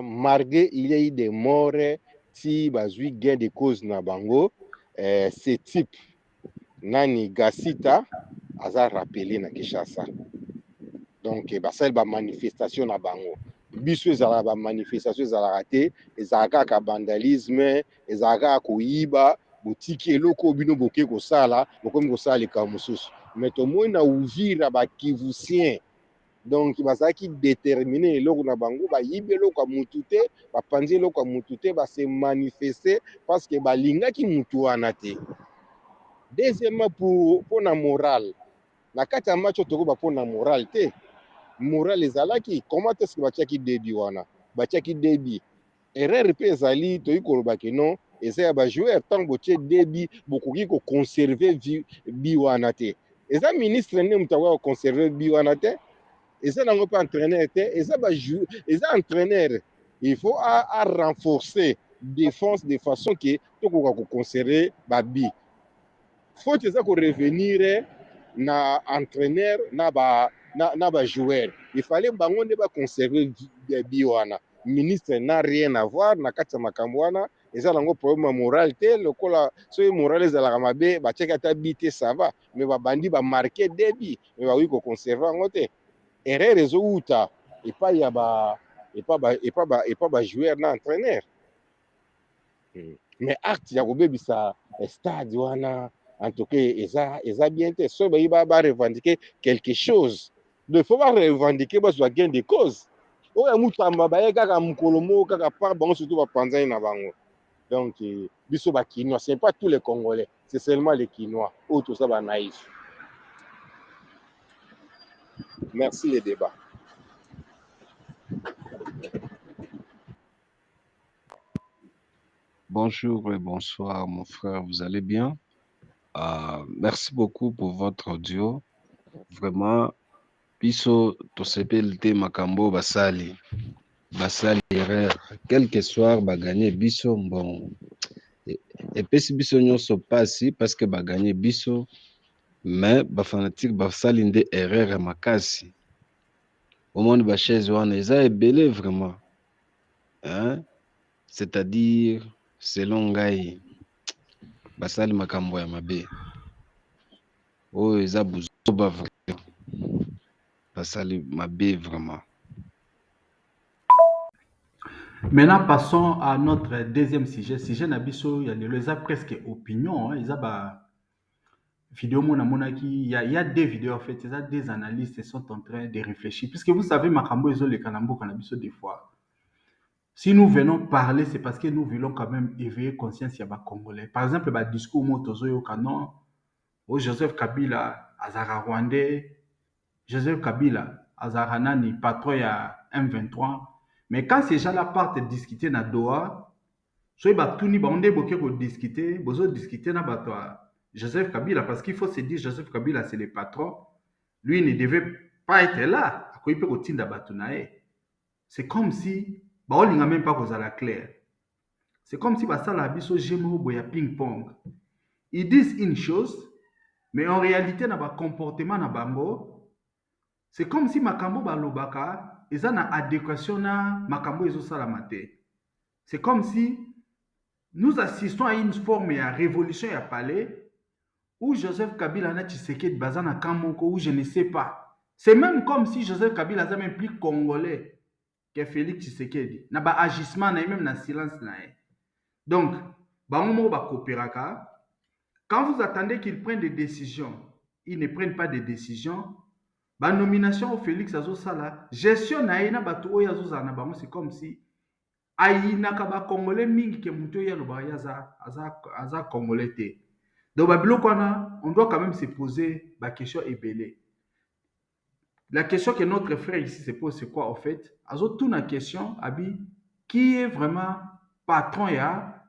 malgré il y a eu des morts si bazwi gain de cause na bango ce type nani Gasita aza rappelé na Kinshasa. Donc basali ba manifestation na bango biso ezala ba manifestation ezalaka te, ezalaka ka vandalisme, ezalaka koyiba botiki eloko bino boke kosala bokomi kosala likambo mosusu. Mais tomoni na Uvira bakivusien donc bazalaki déterminé eloko na bango bayibi eloko ya mutu te, bapanzi eloko ya mutu te, base manifeste parce que balingaki mutu wana te. Deuxièmement pour na moral na kati ya match tokoba pour na moral te. Moral ezalaki comment est-ce que batiaki debi wana batiaki debi erreur pe ezali toyi koloba ke non eza ya ba joueur tant botie debi bokoki ko conserver bi wana te. Eza ministre ne mutawa ko conserver bi wana te. Eza nango pa entraîneur te, eza ba joueur, eza entraîneur. Il faut à renforcer défense de façon que tokoka conserver babi. Faut que ça revenir na entraîneur na ba joueur. Il fallait bango ne ba conserver bi wana. Ministre n'a rien à voir na kati makambo wana. Eza lango problème moral te lokola so moral ezala mabe ba cheka ta bité ça va mais ba bandi ba marquer debi mais ba oui ko conserver ngote. Erreur ezo uta et pas ya ba et pas ba joueur na entraîneur. Mais acte ya kobebisa stade wana en tout cas eza bien te so ba revendiquer quelque chose. Il faut pas revendiquer ba soit gain de cause. Oya mutamba ba kaka mukolo mo kaka par bango surtout ba panzani na bango. Donc biso ba Kinois, c'est pas tous les Congolais, c'est seulement les Kinois. Ou tout ça ba naïf. Merci les débats. Bonjour et bonsoir mon frère, vous allez bien? Merci beaucoup pour votre audio. Vraiment, biso tosepelite makambo basali erreur. Quel que soit bagagné biso bon. Et puis si biso nyonso pasi parce que bagagné biso mais bafanatique basali nde erreur makasi. Au monde ba chaise wana eza ebele vraiment. Hein? C'est-à-dire selon ngai basali makambo ya mabe. Oh, eza buzoba vraiment. Basali mabe vraiment. Maintenant, passons à notre deuxième sujet. Sujet Nabiso, il y a presque opinion. Il y a vidéo il y a des vidéos en fait. Il y a des analystes qui sont en train de réfléchir. Puisque vous savez, Makambo, ils ont les Kanambo Kanabiso des fois. Si nous venons parler, c'est parce que nous voulons quand même éveiller conscience à Congolais. Par exemple, le discours Motozo Canon, Joseph Kabila, Azara Rwandais, Joseph Kabila, Azara Nani, patron à M23. Mais quand ces gens-là partent discuter dans Doha, soit ils vont discuter, discuter dans Joseph Kabila, parce qu'il faut se dire Joseph Kabila, c'est le patron. Lui, il ne devait pas être là. C'est comme si, on n'a même pas posé la claire. C'est comme si ça la biso boya ping-pong. Ils disent une chose, mais en réalité, dans le comportement na bango, c'est comme si makambo balobaka, ils ont une adéquation na makambo ezo salamate. C'est comme si nous assistons à une forme de révolution à palais où Joseph Kabila na Tshisekedi bazana kamoko ou je ne sais pas. C'est même comme si Joseph Kabila est même plus congolais que Félix Tshisekedi. Na ba agissement na même na silence na. Donc, bango ba coopéraka. Quand vous attendez qu'ils prennent des décisions, ils ne prennent pas de décisions. La nomination au Félix Azosala, gestion na bato oyo azozana bango, c'est comme si aïnaka ba congolais mingi ke muto ya loba aza congolais te. Donc on doit quand même se poser la question ébélée. La question que notre frère ici se pose, c'est quoi en fait? Azo tout la question abi qui est vraiment patron ya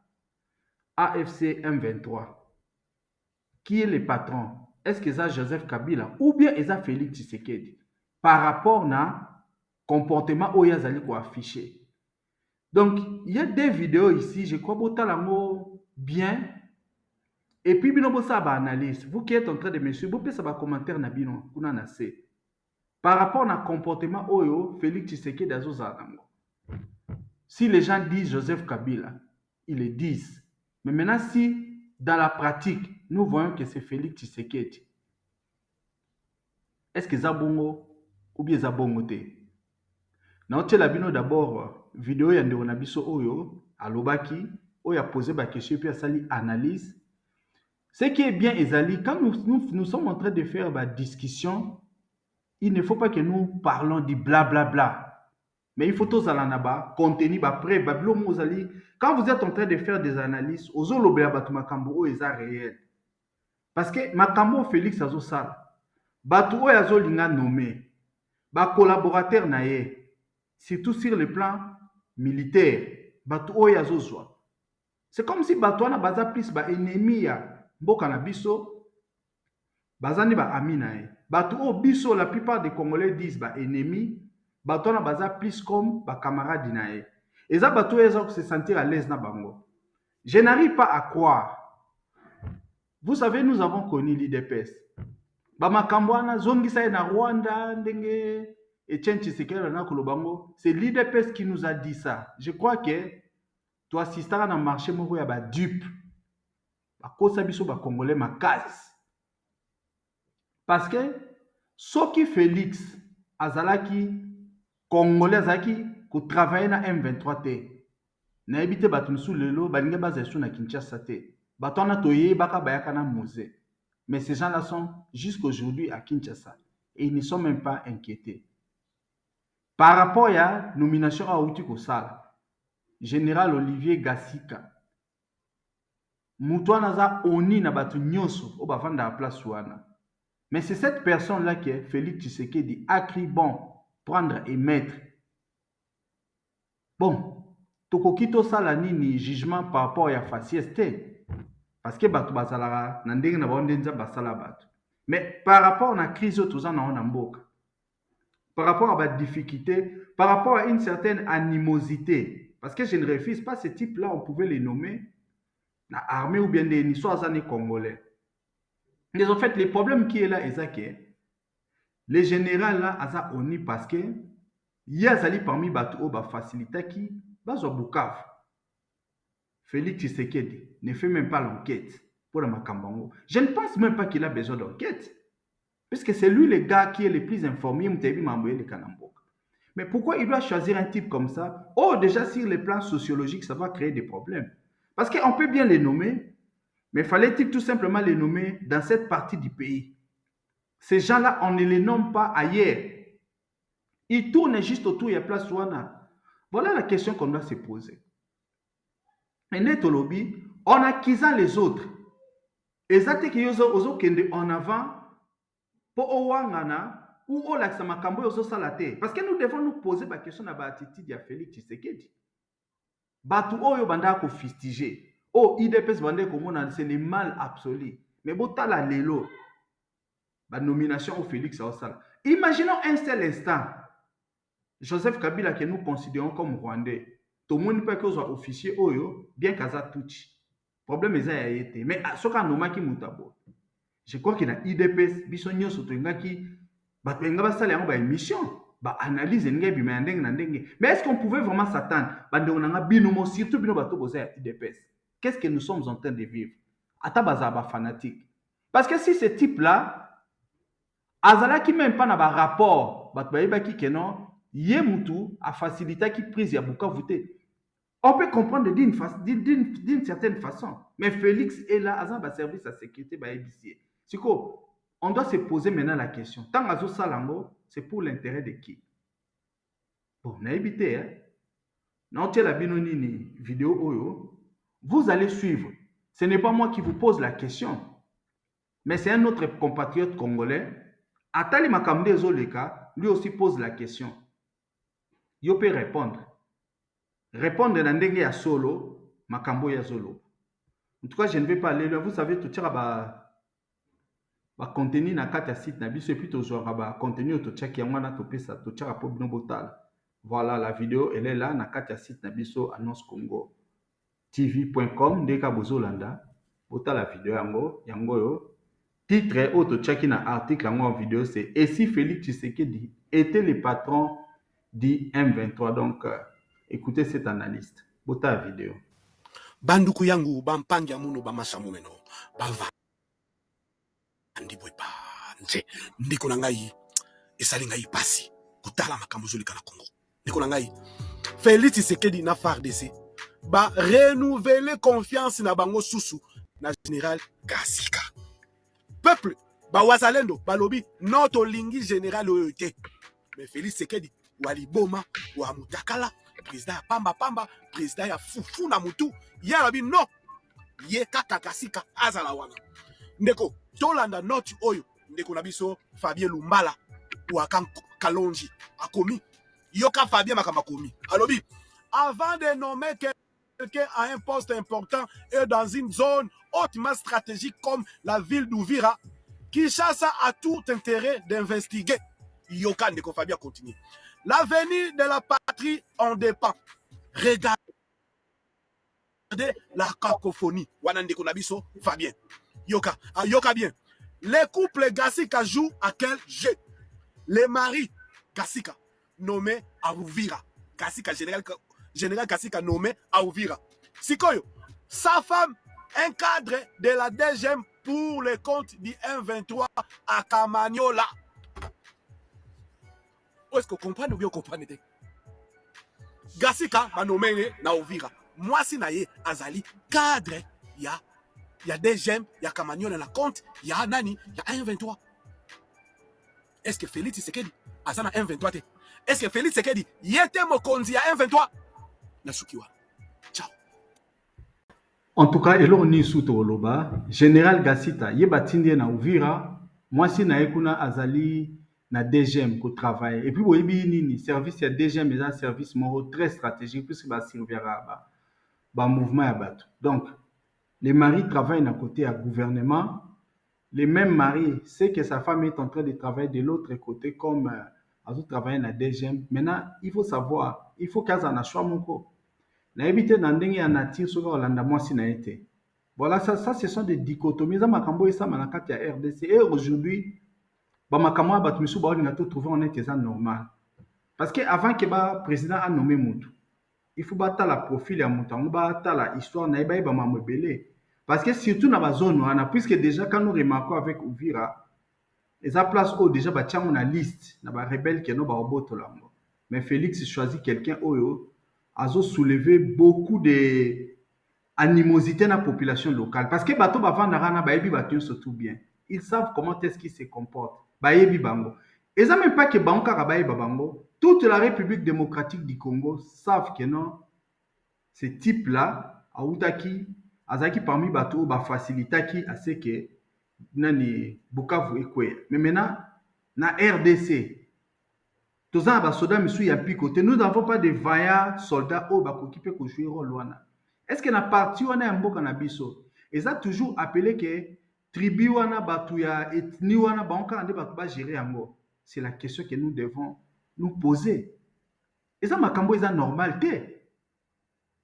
AFC M23? Qui est le patron? Est-ce que c'est Joseph Kabila ou bien c'est Félix Tshisekedi? Par rapport na comportement Oyazali ko affiché. Donc, il y a des vidéos ici, je crois que bien. Et puis, bino ça ba analyse. Vous qui êtes en train de me suivre, vous pouvez savoir commentaire na bino kuna na se. Par rapport na comportement Oyo Félix Tshisekedi azozanango. Si les gens disent Joseph Kabila, ils le disent. Mais maintenant, si dans la pratique, nous voyons que c'est Félix Tshisekedi, est-ce que Zabongo ou bien Zabongo te? La bino d'abord, vidéo ya ndeko na biso Oyo, alobaki, Oyo a posé ma question, puis a sali analyse. Ce qui est bien, Ezali, quand nous sommes en train de faire la discussion, il ne faut pas que nous parlons du blablabla. Mais il faut tous aller contenu après quand vous êtes en train de faire des analyses ozo lobela batu makambo o eza réel parce que makambo Félix azosala batu o azo linga nommé ba collaborateur na ye surtout sur le plan militaire batu o azozwa c'est comme si batu wana baza plus ba ennemi ya mboka na biso bazani ba ami na ye batu o biso la plupart des Congolais disent ba ennemi Batona baza plus comme ba camarade nae. Et ça, bateau, ils ont se sentir à l'aise na bango. Je n'arrive pas à croire. Vous savez, nous avons connu l'IDPS. Bamakambo wana zongisa na Rwanda ndenge Etienne Tshisekedi na Kolobango, c'est l'IDPS qui nous a dit ça. Je crois que tu assistes à un marché moko ya ba dupe. Ba kosa biso ba congolais makasi. Parce que soki Félix azalaki congolais azalaki ko travailler na M23 te. Na ebite batu musu lelo balinga bazesu na Kinshasa te. Batu na toye baka bayaka na musée. Mais ces gens-là sont jusqu'aujourd'hui à Kinshasa et ils ne sont même pas inquiétés. Par rapport à la nomination à Outi Kosala, Général Olivier Gassika, Moutouana za oni na batu nyoso au bavanda à place ouana. Mais c'est cette personne-là que Félix Tshisekedi a cru bon prendre et mettre. Bon, tokokito sala nini jugement par rapport à la faciès. Parce que batu basalara na ndenge na bandenza basala batu. Mais par rapport à la crise toza na ona mboka, par rapport à la difficulté, par rapport à une certaine animosité, parce que je ne refuse pas ce type-là, on pouvait les nommer la armée ou bien des niçois congolais. Mais en fait, le problème qui est là, c'est que les généraux là, asa oni parce que y a zali parmi batu o ba facilité qui bazo Bukavu. Félix Tshisekedi ne fait même pas l'enquête pour la Makambango. Je ne pense même pas qu'il a besoin d'enquête. Puisque c'est lui le gars qui est le plus informé. Mais pourquoi il doit choisir un type comme ça? Oh, déjà sur le plan sociologique, ça va créer des problèmes. Parce qu'on peut bien les nommer, mais fallait-il tout simplement les nommer dans cette partie du pays? Ces gens-là, on ne les nomme pas ailleurs. Ils tournent juste autour de la place Ouana. Voilà la question qu'on doit se poser. Et neto lobby, on accusant les autres. Et ça c'est que en avant pour owangana ou o laksa makambo yoso salate. Parce que nous devons nous poser la question à l'attitude de Félix Tshisekedi. Batu oyo banda ko fistiger. Oh IDPS bande komona c'est le mal absolu. Mais botala lelo ba nomination au Félix Osala. Imaginons un seul instant Joseph Kabila que nous considérons comme rwandais. Tout le monde peut que soit officier oyo bien kaza touchi. Problème est ça été. Mais ce qu'on nomme qui mutabo. Je crois qu'il y a IDPS bisonyo sotenga qui batenga ba sala ba émission ba analyse ngai bi mandeng na ndenge. Mais est-ce qu'on pouvait vraiment s'attendre bande onanga binomo surtout bino bato boza IDPS. Qu'est-ce que nous sommes en train de vivre? Ata baza ba fanatique. Parce que si ce type là azala qui même pas na ba rapport bato ba yeba ki kenon yé mutu a facilité qui prise ya Bukavu voter. On peut comprendre d'une certaine façon. Mais Félix est là, à un service à sécurité, c'est quoi? On doit se poser maintenant la question. Tant que Salango, c'est pour l'intérêt de qui? Bon, on a évité, hein? Non, tu as la binonini vidéo oyo. Vous allez suivre. Ce n'est pas moi qui vous pose la question. Mais c'est un autre compatriote congolais. Atali Makamde Zoleka, lui aussi pose la question. Il peut répondre. Répondre dans ndenge ya solo, makambo ya solo. En tout cas, je ne vais pas aller là. Vous savez, tout ça va contenir na kata site na biso et puis tout ça va contenir tout ça qui amana to pesa tout ça pour bino botal. Voilà, la vidéo elle est là na kata site na biso annonce Congo tv.com ndeka bozolanda botal la vidéo yango yo. Titre auto check na article en vidéo c'est et si Félix Tshisekedi était le patron du M23 donc écoutez cet analyste. Bota vidéo. Banduku yangu bampangi ya muno bamasa mumeno bava ndibwe pa nje ndiko na ngai esali ngai pasi kutala makambo zolika na Congo ndiko na ngai Félix Tshisekedi na FARDC ba renouveler confiance na bango susu na général Gassika peuple ba wazalendo balobi notre lingi général oyote mais Félix Tshisekedi waliboma wa mutakala président ya pamba président ya fufu na mutu ya rabi no ye kaka Gassika azala wana ndeko tolanda note oyo ndeko na biso Fabien Lumbala ou akan Kalonji akomi yoka Fabien makamakomi alobi avant de nommer quelqu'un à un poste important et dans une zone hautement stratégique comme la ville d'Ouvira, Kinshasa a tout intérêt d'investiguer. Yoka ndeko Fabien continue. L'avenir de la patrie en dépend. Regardez la cacophonie. Wanande Konabiso va bien. Yoka, yoka bien. Les couples Gassika jouent à quel jeu? Les maris Gassika nommé à Ouvira. Gassika, général Gassika nommé à Ouvira. Sikoyo, sa femme, un cadre de la DGM pour le compte du M23 à Kamagnola. Est-ce que vous comprenez ou bien vous comprenez? Gassika m'a nommé na Ouvira. Moi, si naye azali cadre, il y a des gemmes, il y a Kamagnola dans la compte, il y a Nani, il y a M23. Est-ce que Félix Tshisekedi azana M23? Est-ce que Félix Tshisekedi yete mokonzi ya M23? Nasukiwa. Ciao. En tout cas, eloko ni suto oloba, Général Gassita, yeba tindie na Uvira, moi si na ekuna azali na DGM ko travailler. Et puis boyebi nini, service ya DGM est un service moro très stratégique puisque ba servira ba mouvement ya bato. Donc, les maris travaillent d'un côté à gouvernement, les mêmes maris, c'est que sa femme est en train de travailler de l'autre côté comme à travailler dans DGM. Maintenant, il faut savoir, il faut qu'elle en a choix mon co. Na éviter dans ndenge ya nature soka olanda mwasi na été. Voilà, ça ce sont des dichotomies. Ça makambo et ça manakati ya RDC. Et aujourd'hui, ba makambo ya bato misu ba on a tout trouvé en est normal. Parce que avant que le président a nommé Moutou, il faut battre la profil ya Moutou, on battre la histoire na ba mambo belé. Parce que surtout dans la zone, puisque déjà quand nous remarquons avec Ouvira, les place où déjà ba tiens on a liste na ba rebelle qui no ba oboto lango. Mais Félix choisit quelqu'un oyo a soulevé beaucoup de animosité dans la population locale. Parce que bato ba vandarana ba yebi bato surtout bien. Ils savent comment est-ce qu'ils se comportent. Ba yebi bango. Et ça même pas que bango kaka ba yebi bango. Toute la République démocratique du Congo savent que non, ce type-là, Aoutaki, Azaki parmi bateaux, ba facilitaki à ce que nani Bukavu ekwe. Mais maintenant, na RDC, tous les soldats misu ya picoté, nous n'avons pas de vaillants soldats au bakokipe ko jouer rôle wana. Est-ce que na parti wana ya mboka na biso? Et ça toujours appelé que tribu wana batu ya ethnie wana banka ande batu ba gérer yango. C'est la question que nous devons nous poser. Et ça makambo eza normal te.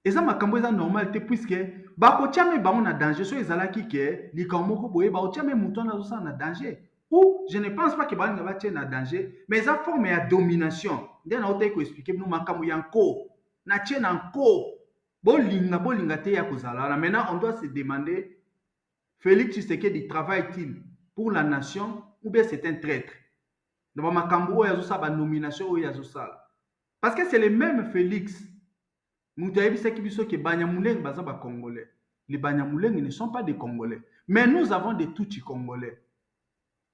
Et ça makambo eza normal te puisque bako tiame bango na danger so ezalaki ke likamoko boye bako tiame mutu na zo na danger. Ou je ne pense pas que bango va tiene na danger, mais ça forme ya domination. Nde na ote ko expliquer nous makambo yanko na tiene encore. Bolinga te ya kozala. Maintenant on doit se demander Félix Tshisekedi travaille-t-il pour la nation ou bien c'est un traître? Dans makambo ya zo sa ba nomination o ya zo sala. Parce que c'est le même Félix. Nous avons dit que Banyamuleng baza ba Congolais. Les Banyamuleng ne sont pas des Congolais. Mais nous avons des Tutsi Congolais.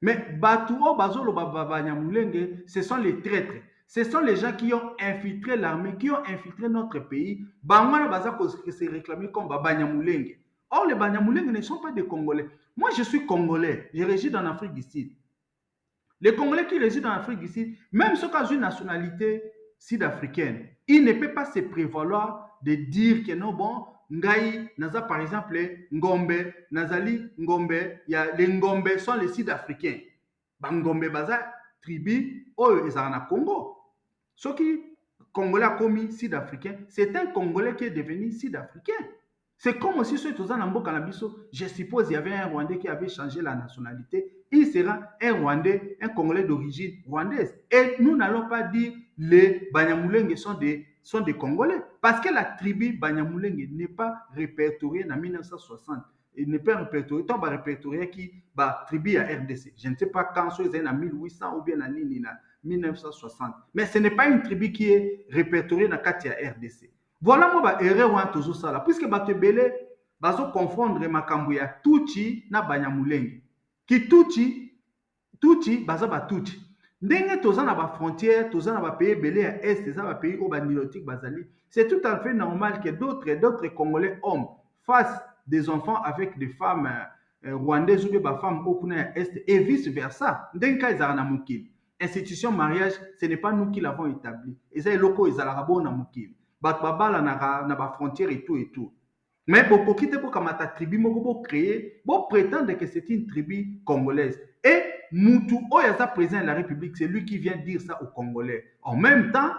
Mais Batouo Bazolo Banyamuleng, ce sont les traîtres. Ce sont les gens qui ont infiltré l'armée, qui ont infiltré notre pays. Bangwana baza se réclamer comme Banyamuleng. Or, les Banyamuleng ne sont pas des Congolais. Moi, je suis Congolais. Je réside en Afrique du Sud. Les Congolais qui résident en Afrique du Sud, même ceux qui ont une nationalité sud-africaine, il ne peut pas se prévaloir de dire que non, bon, Ngai, Naza par exemple, Ngombe, Nazali, Ngombe, les Ngombe sont les Sud-Africains. Ngombe, Baza, tribu, oh, ils sont en Congo. Ceux qui, Congolais a commis Sud-Africain, c'est un Congolais qui est devenu Sud-Africain. C'est comme aussi ceux qui sont en Canabiso, je suppose qu'il y avait un Rwandais qui avait changé la nationalité. Il sera un Rwandais, un Congolais d'origine rwandaise. Et nous n'allons pas dire les Banyamulenge sont des Congolais. Parce que la tribu Banyamulenge n'est pas répertoriée en 1960. Il n'est pas répertorié. Tant répertorié qui la tribu à RDC. Je ne sais pas quand c'est en 1800 ou bien en 1960. Mais ce n'est pas une tribu qui est répertoriée dans la RDC. Voilà moi erreur wan tozo sala puisque bato belé bazo confondre makambo ya Tutsi na Banyamulenge. Ki Tutsi baza ba Tutsi. Ndenge toza na ba frontière, toza na ba pays belé à est, toza ba pays au ba nilotique bazali. C'est tout à fait normal que d'autres Congolais hommes fassent des enfants avec des femmes rwandaises ou des femmes au kuna est et vice versa. Ndenge ka ezana mukili. Institution mariage, ce n'est pas nous qui l'avons établi. Et ça loko ezala bo na mukili. Babala na ba frontière et tout. Mais pour quitter pour kamata tribu moko créer, pour prétendre que c'est une tribu congolaise. Et Moutou Oyaza président de la République, c'est lui qui vient dire ça aux Congolais. En même temps,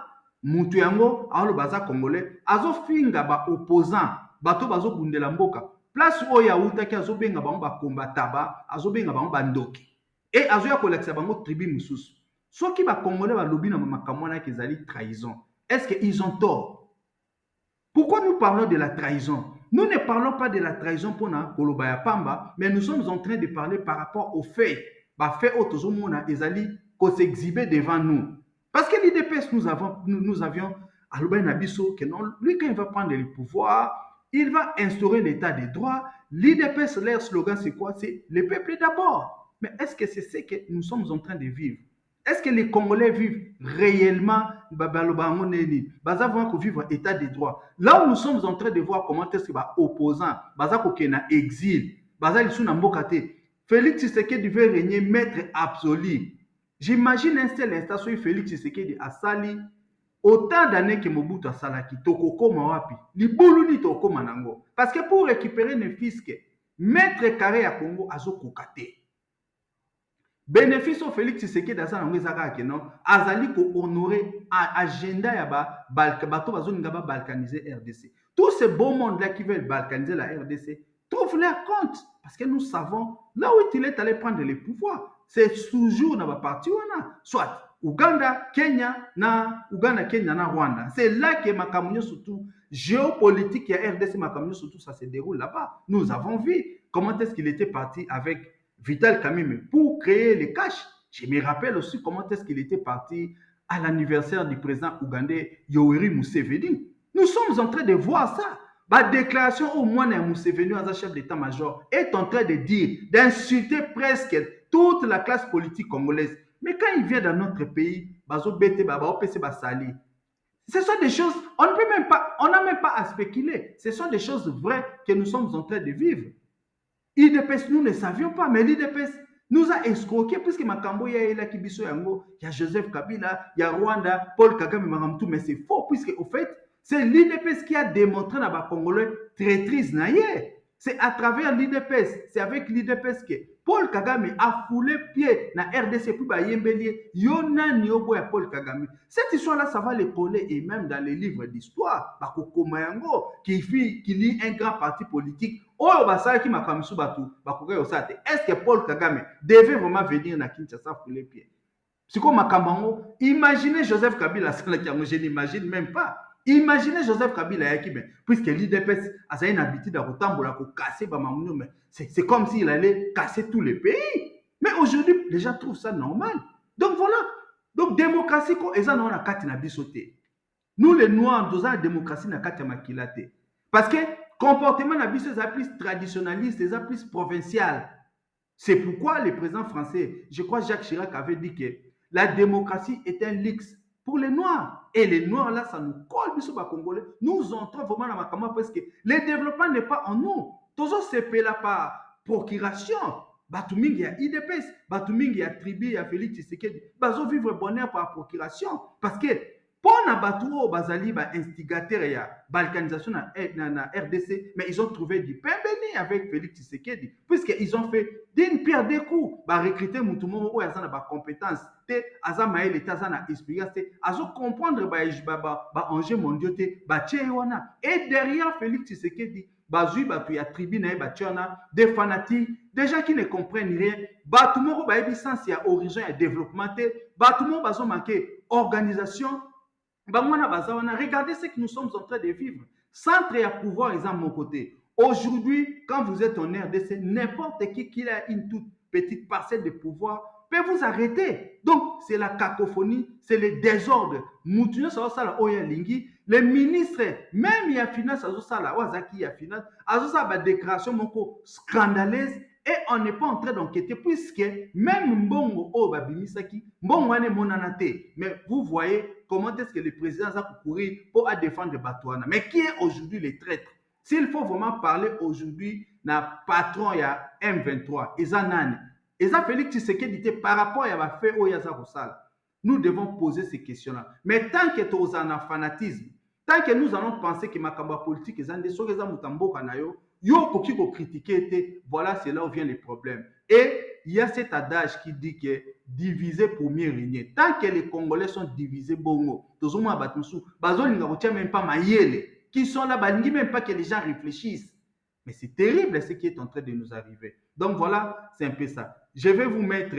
mutu yango aolo baza congolais azofinga ba opposant bato bazobundela mboka place oyo autaki azobenga bango bakombataba azobenga bango bandoki e azoya kolakisa bango tribu mosusu soki bacongolais balobi na makambo wana ezali trahison est-ce qu'ils ont tort? Pourquoi nous parlons de la trahison? Nous ne parlons pas de la trahison pour Koloba ya Pamba, mais nous sommes en train de parler par rapport aux faits. Bah, faits autozomona ezali qu'on s'exhiber devant nous. Parce que l'IDPS, nous avions Aloba Nabiso, que non, lui, quand il va prendre le pouvoir, il va instaurer l'état des droits. L'IDPS, leur slogan, c'est quoi? C'est le peuple d'abord. Mais est-ce que c'est ce que nous sommes en train de vivre? Est-ce que les Congolais vivent réellement vivre état des droits? Là où nous sommes en train de voir comment est-ce que les opposants, exil, Félix Tshisekedi veut régner maître absolu. J'imagine un seul instant sur Félix Tshisekedi a sali autant d'années que Mobutu a salaki tokoko mawapi libulu ni toko manango parce que pour récupérer les fiscs maître carré à Congo azo kokate. Bénéfice au Félix Tshisekedi dans sa langue non azali ko honorer agenda ya bato bazoninga ba balkaniser RDC. Tous ces beaux mondes là qui veulent balkaniser la RDC trouvent leur compte parce que nous savons là où il est allé prendre le pouvoir, c'est toujours dans la partie soit Uganda, Kenya, na Rwanda. C'est là que Makamunyo surtout géopolitique et RDC Makamunyo surtout ça se déroule là-bas. Nous avons vu comment est-ce qu'il était parti avec Vital Kameme pour créer les caches. Je me rappelle aussi comment est-ce qu'il était parti à l'anniversaire du président ougandais Yoweri Museveni. Nous sommes en train de voir ça. La déclaration au moins de Museveni, chef d'état-major, est en train de dire, d'insulter presque toute la classe politique congolaise. Mais quand il vient dans notre pays, ce sont des choses, on n'a même pas à spéculer. Ce sont des choses vraies que nous sommes en train de vivre. L'IDPS, nous ne savions pas, mais l'IDPS nous a escroqués, puisque Makambo, il y a Kibiso Yango, il y a Joseph Kabila, il y a Rwanda, Paul Kagame, Maramtou, mais c'est faux, puisque au fait, c'est l'IDPS qui a démontré dans les Congolais traîtrise. C'est à travers l'IDPS, c'est avec l'IDPS que Paul Kagame a foulé pied dans RDC pour Yembelier, Yona Niobo et Paul Kagame. Cette histoire-là, ça va les coller et même dans les livres d'histoire. Bakoko Mayango, qui lit un grand parti politique, est-ce que Paul Kagame devait vraiment venir dans Kinshasa fouler pied? C'est comme Makambango. Imaginez Joseph Kabila, je n'imagine même pas. Imaginez Joseph Kabila, puisque l'IDPS a une habitude à casser, c'est comme s'il allait casser tous les pays. Mais aujourd'hui, les gens trouvent ça normal. Donc voilà. Donc, démocratie, nous les Noirs, nous avons la démocratie dans la makilate. Parce que comportement est plus traditionnaliste, est plus provincial. C'est pourquoi le président français, je crois Jacques Chirac avait dit que la démocratie est un luxe pour les Noirs. Et les Noirs, là, ça nous colle, Congolais. Nous entrons vraiment dans ma campagne parce que le développement n'est pas en nous. Toujours c'est fait là par procuration. Batumingi ya IDPS, Batumingi ya tribu ya Félix Tshisekedi. Bazo vivre bonheur par procuration. Parce que pour na Batuo, Bazali, instigateur ya balkanisation na RDC, mais ils ont trouvé du pain béni avec Félix Tshisekedi. Puisqu'ils ont fait d'une pierre deux coups, recruter Moutoumou ou Azana ba compétence. Azama l'État zana expérience azo comprendre enjeux mondiaux et derrière Félix Tshisekedi bazui batu ya tribu na bationa des fanatiques des gens qui ne comprennent rien batu moko ba sens ya horizon ya développement batu moko bazo manquer organisation bamwana bazawana. Regardez ce que nous sommes en train de vivre. Centre et à pouvoir ils ont mon côté. Aujourd'hui, quand vous êtes en RDC, n'importe qui a une toute petite parcelle de pouvoir peut vous arrêter. Donc, c'est la cacophonie, c'est le désordre. Moutinho Sala Oya Lingi, les ministres, même il y a finance, Wazaki il y a finance, la déclaration moko scandaleuse et on n'est pas en train d'enquêter puisque même Mbongo Obabimisaki, Mbongo ane monanate. Mais vous voyez comment est-ce que le président a couru pour défendre Batouana. Mais qui est aujourd'hui le traître? S'il faut vraiment parler aujourd'hui, na patron ya M23, Ezanani. Et ça, Félix Tshisekedi dit par rapport à la fait au Yaza Rossal, nous devons poser ces questions-là. Mais tant que tu as un fanatisme, tant que nous allons penser que Makamba politique est un des choses qui sont yo, yo, pour critiquer, voilà, c'est là où vient les problèmes. Et il y a cet adage qui dit que diviser pour mieux régner. Tant que les Congolais sont divisés, bongo, même pas mayele, qui sont là, même pas que les gens réfléchissent. Mais c'est terrible ce qui est en train de nous arriver. Donc voilà, c'est un peu ça. Je vais vous mettre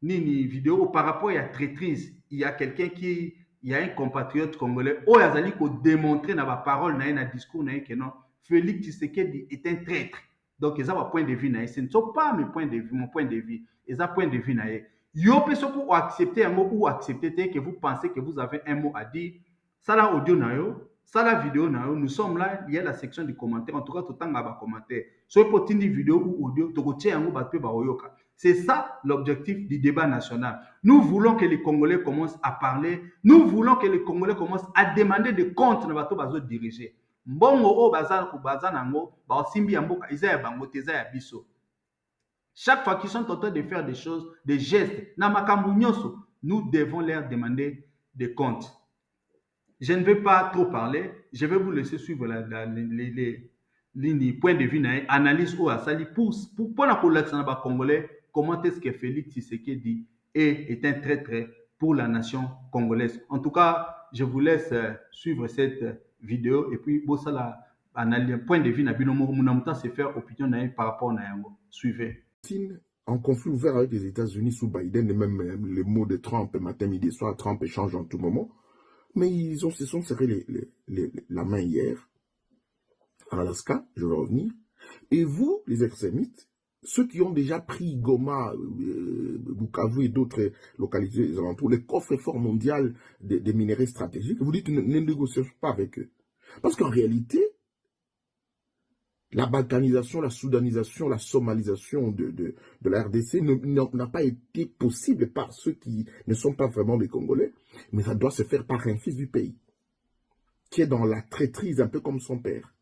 Nini vidéo par rapport à la traîtrise. Il y a quelqu'un qui, il y a un compatriote congolais, oh, il a démontré dans la parole, dans un discours, que non, Félix Tshisekedi est un traître. Donc, ils ont un point de vue. Ce ne sont pas mes points de vue, mon point de vue. Ils ont un point de vue. Yo peut pour accepter un mot ou accepter que vous pensez que vous avez un mot à dire. Ça là audio ça la vidéo nous sommes là, il y a la section du commentaire. En tout cas, tout le temps, il y a des commentaires. Soit pour une vidéo ou audio, c'est ça l'objectif du débat national. Nous voulons que les Congolais commencent à parler. Nous voulons que les Congolais commencent à demander des comptes dans bateau bazo diriger. Mbongo o bazan ko bazanango ba simbi mboka izaya bango teza ya biso. Chaque fois qu'ils sont en train de faire des choses, des gestes, na makambu nyonso, nous devons leur demander des comptes. Je ne vais pas trop parler, je vais vous laisser suivre les points de vue, analyse ou asali pour la collection des Congolais, comment est-ce que Félix Tshisekedi est un traître pour la nation congolaise. En tout cas, je vous laisse suivre cette vidéo et puis bon ça la point de vue na binomo munamuta se faire opinion par rapport à yango. Suivez. En conflit ouvert avec les États-Unis sous Biden et même les mots de Trump matin, midi, soir, Trump échange en tout moment. Mais ils se sont serré la main hier, en Alaska, je vais revenir. Et vous, les extrémistes, ceux qui ont déjà pris Goma, Bukavu et d'autres localités des alentours, les coffres forts mondiaux des minéraux stratégiques, vous dites ne négociez pas avec eux. Parce qu'en réalité, la balkanisation, la soudanisation, la somalisation de la RDC n'a pas été possible par ceux qui ne sont pas vraiment des Congolais, mais ça doit se faire par un fils du pays, qui est dans la traîtrise un peu comme son père.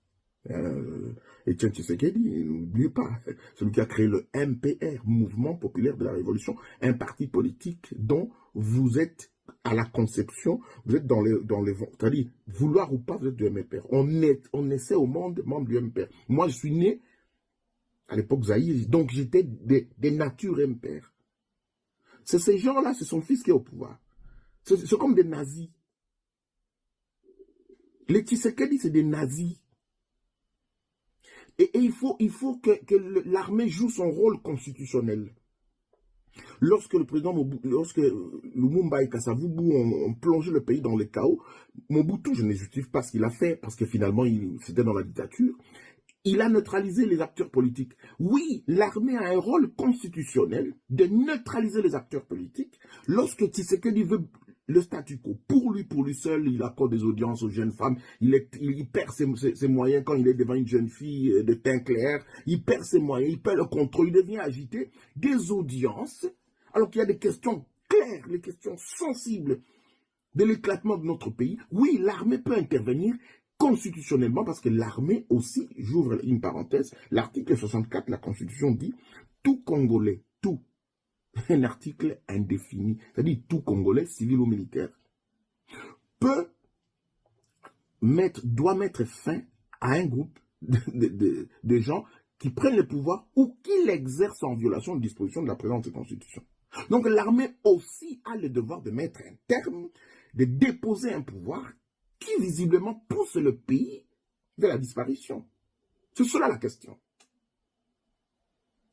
Etienne Tshisekedi, n'oubliez pas, celui qui a créé le MPR, Mouvement Populaire de la Révolution, un parti politique dont vous êtes à la conception, vous êtes dans les c'est-à-dire, vouloir ou pas, vous êtes du MPR. On essaie au monde membre du MPR. Moi, je suis né à l'époque Zaïre, donc j'étais des natures MPR. C'est ces gens-là, c'est son fils qui est au pouvoir. C'est comme des nazis. Les Tshisekedi, c'est des nazis. Et il faut que l'armée joue son rôle constitutionnel. Lorsque Lumumba et Kasavubu ont plongé le pays dans le chaos, Mobutu, je ne justifie pas ce qu'il a fait, parce que finalement, c'était dans la dictature, il a neutralisé les acteurs politiques. Oui, l'armée a un rôle constitutionnel de neutraliser les acteurs politiques. Lorsque Tshisekedi veut le statu quo, pour lui seul, il accorde des audiences aux jeunes femmes, il perd ses moyens quand il est devant une jeune fille de teint clair, il perd ses moyens, il perd le contrôle, il devient agité, des audiences, alors qu'il y a des questions claires, les questions sensibles de l'éclatement de notre pays. Oui, l'armée peut intervenir constitutionnellement, parce que l'armée aussi, j'ouvre une parenthèse, l'article 64 de la Constitution dit « Tout Congolais, tout », un article indéfini, c'est-à-dire tout Congolais, civil ou militaire, doit mettre fin à un groupe de gens qui prennent le pouvoir ou qui l'exercent en violation de dispositions de la présente Constitution. Donc l'armée aussi a le devoir de mettre un terme, de déposer un pouvoir qui visiblement pousse le pays vers la disparition. C'est cela la question.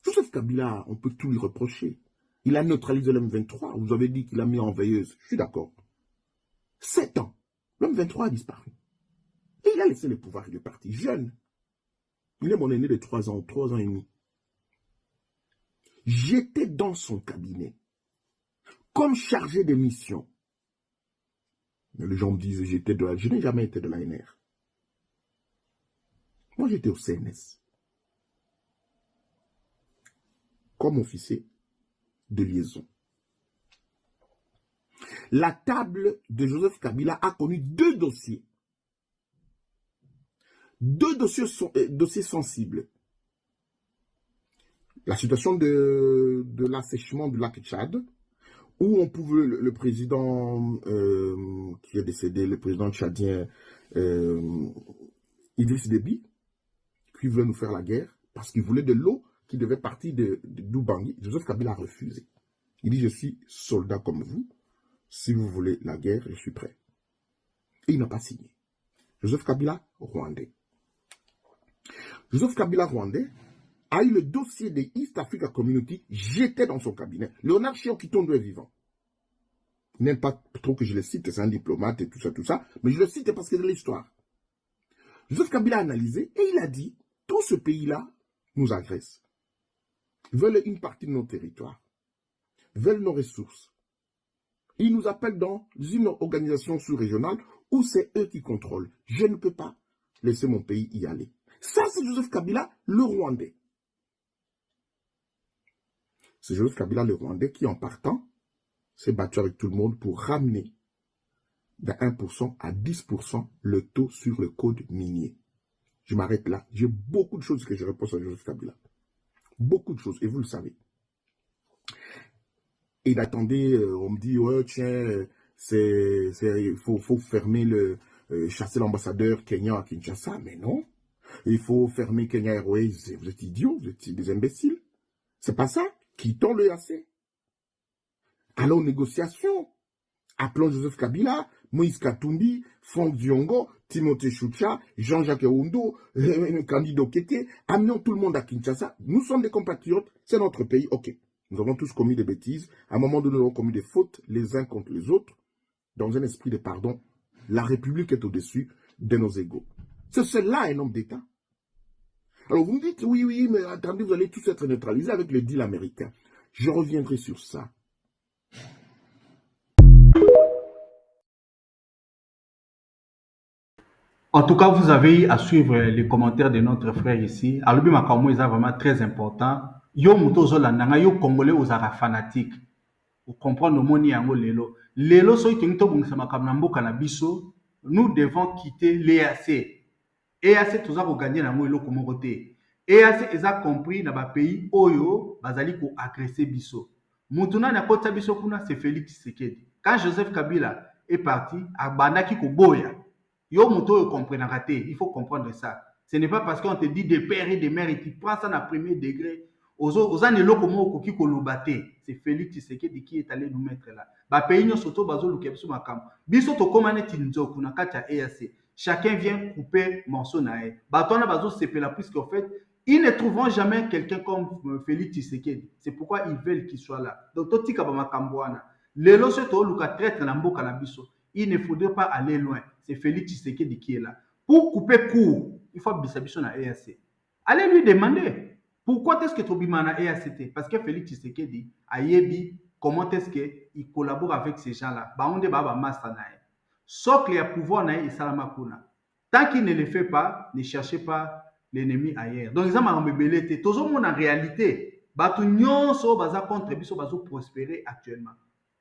Joseph Kabila, on peut tout lui reprocher. Il a neutralisé l'homme 23. Vous avez dit qu'il a mis en veilleuse. Je suis d'accord. 7 ans. L'homme 23 a disparu. Et il a laissé le pouvoir. Il est parti jeune. Il est mon aîné de 3 ans et demi. J'étais dans son cabinet comme chargé de mission. Mais les gens me disent je n'ai jamais été de l'ANR. Moi, j'étais au CNS. Comme officier de liaison. La table de Joseph Kabila a connu 2 dossiers. 2 dossiers sensibles. La situation de l'assèchement du lac Tchad, où on pouvait, le président qui est décédé, le président tchadien Idriss Déby, qui voulait nous faire la guerre, parce qu'il voulait de l'eau qui devait partir d'Ubangi, Joseph Kabila a refusé. Il dit, je suis soldat comme vous. Si vous voulez la guerre, je suis prêt. Et il n'a pas signé. Joseph Kabila, rwandais. Joseph Kabila, rwandais, a eu le dossier des East Africa Community. J'étais dans son cabinet. Léonard Chion Kitondo est vivant. Il n'aime pas trop que je le cite, c'est un diplomate et tout ça. Mais je le cite parce que c'est l'histoire. Joseph Kabila a analysé et il a dit, tout ce pays-là nous agresse. Ils veulent une partie de nos territoires. Ils veulent nos ressources. Ils nous appellent dans une organisation sous-régionale où c'est eux qui contrôlent. Je ne peux pas laisser mon pays y aller. Ça, c'est Joseph Kabila, le Rwandais. C'est Joseph Kabila, le Rwandais, qui, en partant, s'est battu avec tout le monde pour ramener de 1% à 10% le taux sur le code minier. Je m'arrête là. J'ai beaucoup de choses que je réponds à Joseph Kabila. Beaucoup de choses, et vous le savez. Et d'attendez, on me dit, ouais, tiens, il faut fermer chasser l'ambassadeur Kenya à Kinshasa. Mais non. Il faut fermer Kenya Airways. Vous êtes idiots, vous êtes des imbéciles. C'est pas ça. Quittons le EAC. Allons aux négociations. Appelons Joseph Kabila, Moïse Katumbi, Franck Diongo, Timothée Choucha, Jean-Jacques Oundo, Candido Keke. Amenons tout le monde à Kinshasa. Nous sommes des compatriotes, c'est notre pays, ok. Nous avons tous commis des bêtises. À un moment donné, nous avons commis des fautes les uns contre les autres. Dans un esprit de pardon, la République est au-dessus de nos égaux. C'est cela un homme d'État. Alors vous me dites, oui, mais attendez, vous allez tous être neutralisés avec le deal américain. Je reviendrai sur ça. En tout cas, vous avez à suivre les commentaires de notre frère ici. Alobi Makamou est vraiment très important. Yo muto zolandanga, yo congolais aux ara fanatiques. Vous comprenez le moni yango lelo. Lelo so itinto bungisa makamna mboka na biso, nous devons quitter l'EAC. EAC toza ko gagner na mo eloko moko te. EAC eza compris na ba pays oyo bazali ko agresser biso. Mutuna na kota biso kuna c'est Félix Tshisekedi. Quand Joseph Kabila est parti, abandaki ko boya. Yo muto comprendre raté, il faut comprendre ça. Ce n'est pas parce qu'on te dit des pères et des mères et tu prends ça dans premier degré. Aux années locaux qui kolobaté, c'est Félix Tshisekedi qui est allé nous mettre là. Ba pays nyo soto bazo lukebso makam. Biso to komane tinzoku na kati ya EAC. Chacun vient couper morceau na e. Ba tona bazo sepela puisque en fait, ils ne trouveront jamais quelqu'un comme Félix Tshisekedi. C'est pourquoi ils veulent qu'il soit là. Donc totika ba makambwana. Lelo soto luka traître na mboka na biso. Il ne faudrait pas aller loin. C'est Félix Tshisekedi qui est là. Pour couper court, il faut bisabiso na EAC. Allez lui demander. Pourquoi est-ce que Tobima na EACT? Parce que Félix Tshisekedi a yebi comment est-ce qu'il collabore avec ces gens-là. Baonde baba master na. Sauf qu'il y a pouvoir na et salamakuna. Tant qu'il ne le fait pas, ne cherchez pas l'ennemi ailleurs. Donc ils ont mambelete. Tous monde en réalité, batu nyonso baza contre biso bazo prospérer actuellement.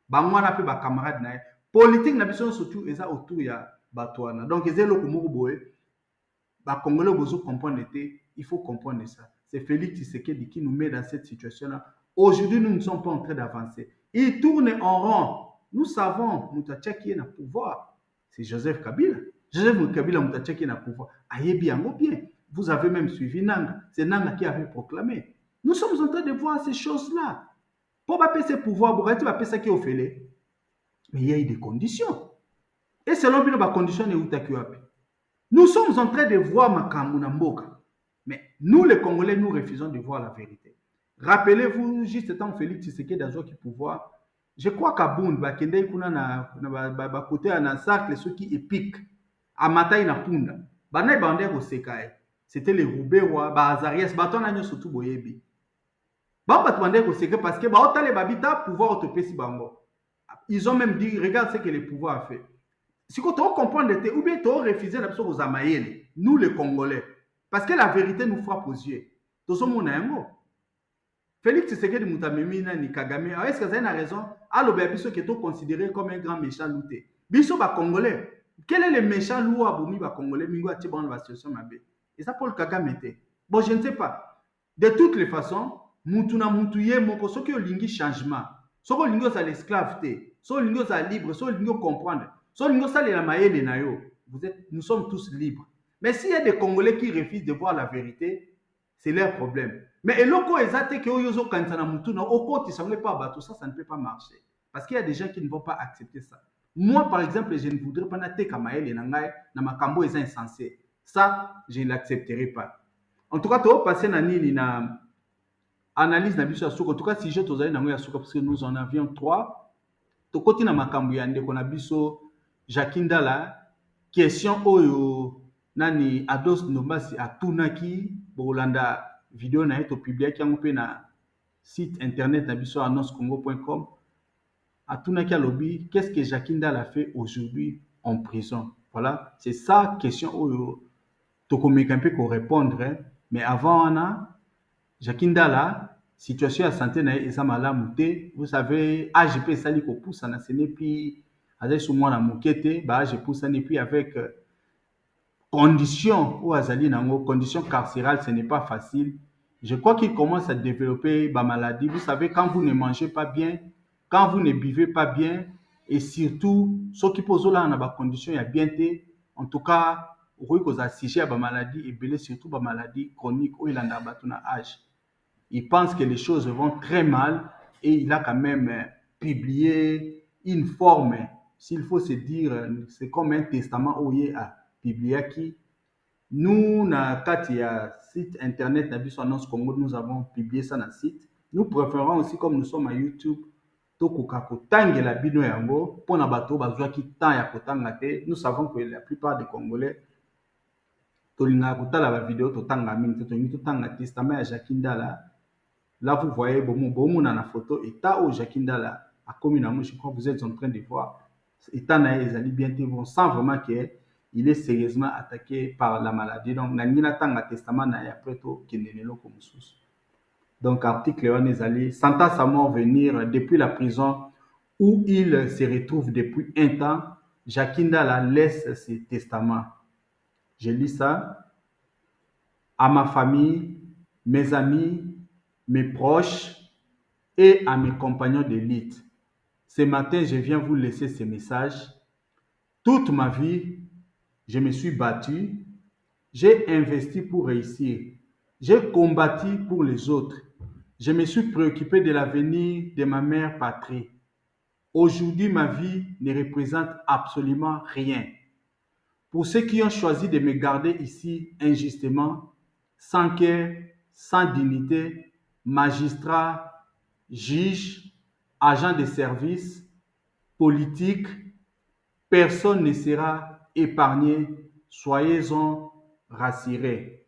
Bangwana pe ba camarade na. Politique na biso surtout eza autour ya batwana. Donc ils ont le boye. Ba Congolais besoin comprendre il faut comprendre ça. C'est Félix Tshisekedi qui nous met dans cette situation-là. Aujourd'hui, nous ne sommes pas en train d'avancer. Il tourne en rond. Nous savons, Moutacha qui est dans le pouvoir. C'est Joseph Kabila. Joseph Kabila, Moutacha qui est dans le pouvoir. Ayebi Ango bien. Vous avez même suivi Nanga. C'est Nanga qui avait proclamé. Nous sommes en train de voir ces choses-là. Pour pas payer ce pouvoir, pour pas payer ça qui est offert. Mais il y a eu des conditions. Et selon les conditions, nous sommes en train de voir Makamuna Mboka. Mais nous, les Congolais, nous refusons de voir la vérité. Rappelez-vous, juste tant Félix Tshisekedi a qui pouvoir, je crois qu'à Bound, côté à cercle, ceux qui épique, à Mataï na Punda, c'était les Roubewa, Azarias, Baton surtout Boyebi. Parce que les babita pouvoir autopécie bango. Ils ont même dit, regarde ce que le pouvoir a fait. Si vous comprenez, ou bien tu refusé aux Amaïens, nous les Congolais. Parce que la vérité nous frappe aux yeux. Tout ce monde a un mot. Félix Tshisekedi Moutamemina ni Kagame, est-ce que vous avez raison? Alors, Biso qui est considéré comme un grand méchant louté. Biso ba Congolais. Quel est le méchant loup à Boumi ba Congolais? Mingo a Tibon la situation mabé. Et ça Paul Kagame était. Bon, je ne sais pas. De toutes les façons, Moutuna Moutouye, Moko, ce qui est lingi changement. Ce qui est lingi à l'esclaveté. Ce qui est lingi à libre. Ce qui est lingi comprendre. Ce qui est lingi à la maïe nayo. Nous sommes tous libres. Mais s'il y a des Congolais qui refusent de voir la vérité, C'est leur problème. Mais eloko ezate que oyozo kansana mutuna okoti sangle pas bateau, ça ne peut pas marcher. Parce qu'il y a des gens qui ne vont pas accepter ça. Moi, par exemple, je ne voudrais pas nater kamael na ngai na makambo eza insensé. Ça, je ne l'accepterai pas. En tout cas, tu vas passer na nini na analyse na biso ya suka. En tout cas, si je tozali na ngo ya suka parce que nous en avions 3. Tokoti na makambo ya ndeko na biso Jacques Ndala, question oyo nani Ados Nombasi atunaki bolanda vidéo na yeto publiaki yango pe na site internet na biso annoncecongo.com. Atunaki alobi, qu'est-ce que Jacques Ndala fait aujourd'hui en prison? Voilà, c'est ça question oyo tokomeka un peu ko répondre, hein. Mais avant ana Jacques Ndala situation ya santé na eza malamu te. Vous savez, AGP sali ko poussa na ce n'est plus avec sous moi na mokete, ba AGP poussa et puis avec conditions ou azali nango, conditions carcérales, ce n'est pas facile. Je crois qu'il commence à développer ba maladie. Vous savez, quand vous ne mangez pas bien, quand vous ne buvez pas bien, et surtout, ceux qui posent là, on a des conditions, il y a bien été. En tout cas, oui, qu'on a sujet à des maladies, et bien surtout des maladies chroniques, où il en a battu un âge. Il pense que les choses vont très mal, et il a quand même publié une forme, s'il faut se dire, c'est comme un testament où il a publié qui. Nous, quand il y a site internet, Annonce Congo, nous avons publié ça dans le site. Nous préférons aussi, comme nous sommes à YouTube, la bino yango pona bato bazwa ki temps ya kotanga te. Nous savons que la plupart des Congolais tolinga kotala ba vidéo totanga mingi te totanga testament ya Jacques Ndala. Là vous voyez bomo na photo état au Jacques Ndala a commis na moi, je crois que vous êtes en train de voir état na ezali bien te bon sans vraiment que il est sérieusement attaqué par la maladie. Donc na ngina tanga testament na ya après to kendelelo comme sous. Donc, article 1 est allé, sentant sa mort venir depuis la prison où il se retrouve depuis un temps, Jacques Ndala laisse ses testaments. Je lis ça. À ma famille, mes amis, mes proches et à mes compagnons d'élite. Ce matin, je viens vous laisser ce message. Toute ma vie, je me suis battu. J'ai investi pour réussir. J'ai combattu pour les autres. Je me suis préoccupé de l'avenir de ma mère patrie. Aujourd'hui, ma vie ne représente absolument rien. Pour ceux qui ont choisi de me garder ici injustement, sans cœur, sans dignité, magistrat, juge, agent de service, politique, personne ne sera épargné. Soyez-en rassurés.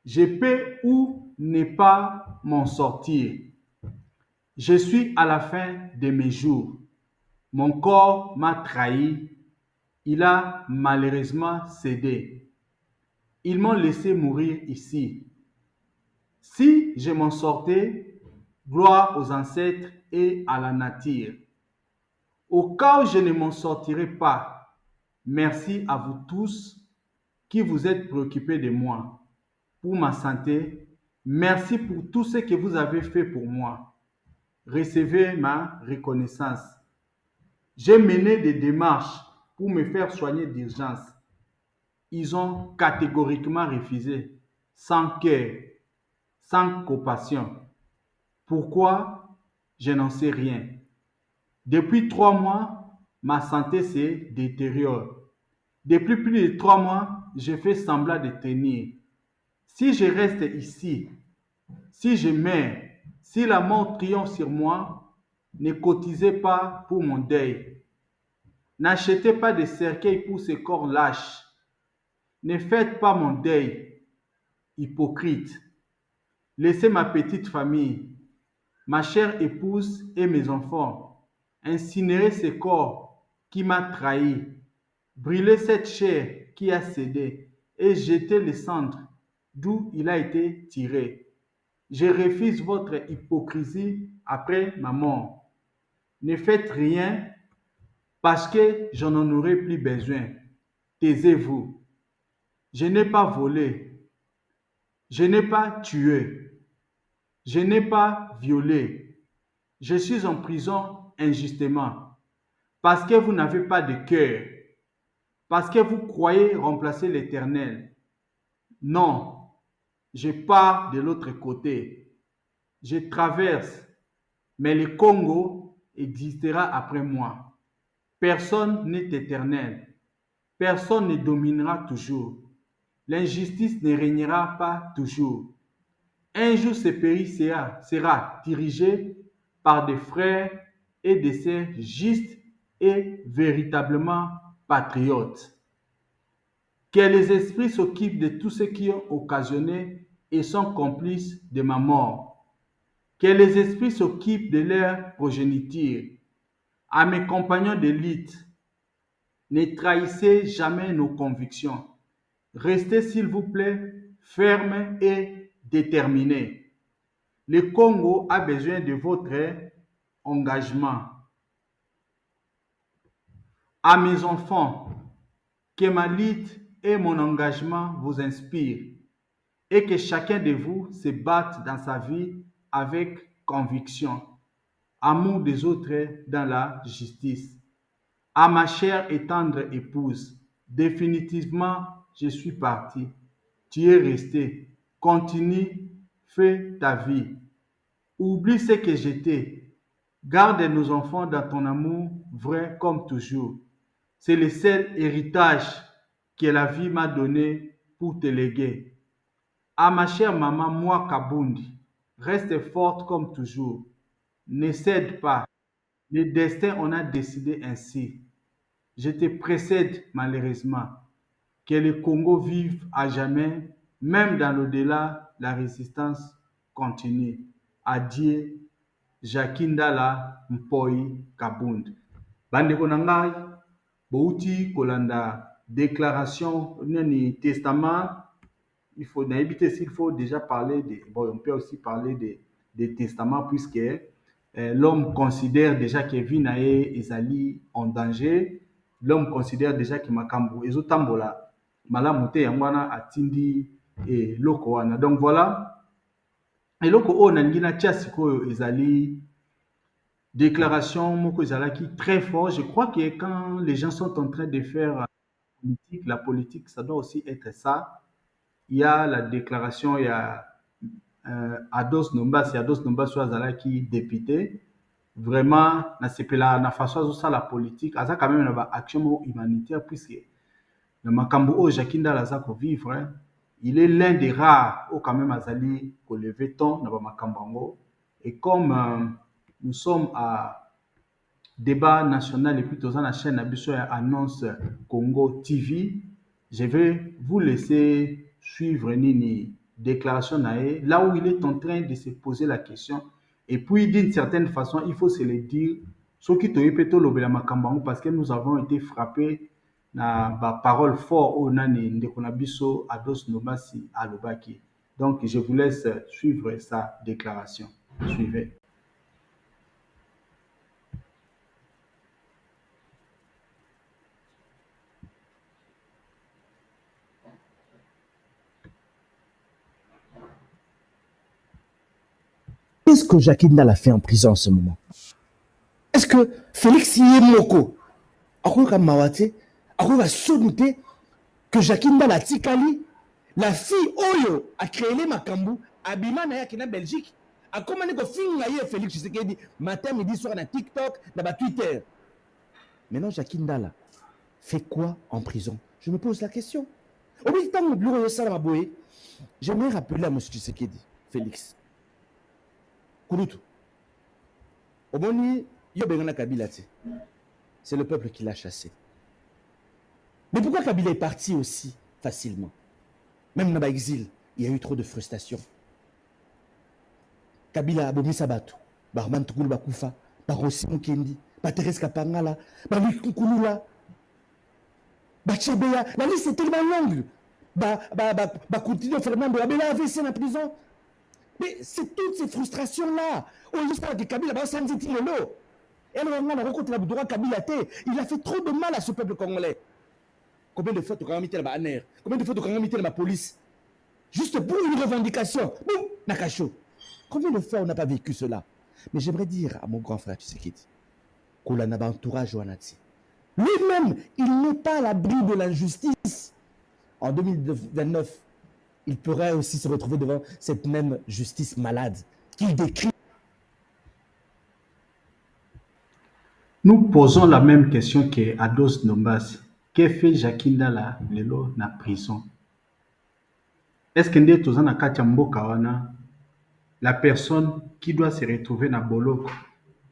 Je peux ou ne pas m'en sortir. Je suis à la fin de mes jours. Mon corps m'a trahi. Il a malheureusement cédé. Ils m'ont laissé mourir ici. Si je m'en sortais, gloire aux ancêtres et à la nature. Au cas où je ne m'en sortirai pas, merci à vous tous qui vous êtes préoccupés de moi. Pour ma santé, merci pour tout ce que vous avez fait pour moi. Recevez ma reconnaissance. J'ai mené des démarches pour me faire soigner d'urgence. Ils ont catégoriquement refusé, sans cœur, sans compassion. Pourquoi? Je n'en sais rien. Depuis 3 mois, ma santé se détériore. Depuis plus de 3 mois, je fais semblant de tenir. Si je reste ici, si je meurs, si la mort triomphe sur moi, ne cotisez pas pour mon deuil. N'achetez pas de cercueil pour ce corps lâche. Ne faites pas mon deuil, hypocrite. Laissez ma petite famille, ma chère épouse et mes enfants incinérer ce corps qui m'a trahi. Brûlez cette chair qui a cédé et jetez les cendres d'où il a été tiré. Je refuse votre hypocrisie après ma mort. Ne faites rien parce que je n'en aurai plus besoin. Taisez-vous. Je n'ai pas volé. Je n'ai pas tué. Je n'ai pas violé. Je suis en prison injustement parce que vous n'avez pas de cœur, parce que vous croyez remplacer l'Éternel. Non, Je pars de l'autre côté. Je traverse, mais le Congo existera après moi. Personne n'est éternel. Personne ne dominera toujours. L'injustice ne régnera pas toujours. Un jour, ce pays sera dirigé par des frères et des sœurs justes et véritablement patriotes. Que les esprits s'occupent de tous ceux qui ont occasionné et sont complices de ma mort. Que les esprits s'occupent de leur progéniture. À mes compagnons d'élite, ne trahissez jamais nos convictions. Restez, s'il vous plaît, fermes et déterminés. Le Congo a besoin de votre engagement. À mes enfants, que ma lutte et mon engagement vous inspirent et que chacun de vous se batte dans sa vie avec conviction, amour des autres dans la justice. À ma chère et tendre épouse, définitivement, je suis parti. Tu es resté. Continue, fais ta vie. Oublie ce que j'étais. Garde nos enfants dans ton amour vrai comme toujours. C'est le seul héritage que la vie m'a donné pour te léguer. À ma chère maman, moi Kabundi, reste forte comme toujours. Ne cède pas. Le destin en a décidé ainsi. Je te précède malheureusement. Que le Congo vive à jamais, même dans l'au-delà, la résistance continue. Adieu, Jakindala Mpoi Kabund. Bandeko na ngai, bouti kolanda déclaration, nani testament, il faut éviter s'il faut déjà parler de, bon, on peut aussi parler des testaments puisque l'homme considère déjà que vie na ye ezali en danger. L'homme considère déjà que makambo ezotambola malamu te yango wana atindi eloko wana. Donc voilà, eloko oyo nalingi natia sikoyo ezali déclaration moko ezalaki très fort. Je crois que quand les gens sont en train de faire politique, la politique, ça doit aussi être ça. Il y a la déclaration, il y a Ados Nombasi azalaki député. Vraiment, na façon ça la politique, ça quand même une action humanitaire puisque le makambo o Jakinda Lazako vivre, hein, il est l'un des rares au quand même azali ko lever ton na ba makambango. Et comme nous sommes à débat national et puis dans la chaîne Abisso annonce Congo TV, je vais vous laisser suivre Nini déclaration nae, là où il est en train de se poser la question. Et puis d'une certaine façon, il faut se le dire, ce qui te répète le makambango parce que nous avons été frappés na ba parole fort au nani ndekona biso Ados Nombasi alobaki. Donc je vous laisse suivre sa déclaration. Suivez. Qu'est-ce que Jacques Ndala fait en prison en ce moment? Est-ce que Félix Yemoko, Akoka Mawate, Akoka Soudouté, que Jacques Ndala Tikali, la fille Oyo a créé les Makambu, Abima Naya qui est en Belgique, a commandé que fille Félix Tshisekedi, matin, midi, soir, dans TikTok, dans Twitter. Maintenant, Jacques Ndala fait quoi en prison? Je me pose la question. Au bout du temps, mon bureau est ça, j'aimerais rappeler à M. Tshisekedi, Félix. Kouloutou. Oboni, Yobengana Kabila, c'est le peuple qui l'a chassé. Mais pourquoi Kabila est parti aussi facilement? Même dans l'exil, il y a eu trop de frustration. Kabila a bomi Sabato, Barman Toukoul Bakoufa, Barossi Mukendi, Bateres Kapangala, Barik Nkouloula, Bachabeya, la liste est tellement longue. Bakoutino Fernando, Abela AVC dans la prison. Mais c'est toutes ces frustrations-là. Il a fait trop de mal à ce peuple congolais. Combien de fois tu as mis la bannière? Combien de fois tu as mis la police? Juste pour une revendication. Boum, Nakacho. Combien de fois on n'a pas vécu cela? Mais j'aimerais dire à mon grand frère Tshisekedi, Koulana entourage Wanati. Lui-même, il n'est pas à l'abri de l'injustice. En 2029, il pourrait aussi se retrouver devant cette même justice malade qu'il décrit. Nous posons la même question que Ados Nombas. Que fait Jacques Ndala lelo na prison? Est-ce que nde toza na kati ya mboka wana la personne qui doit se retrouver na boloko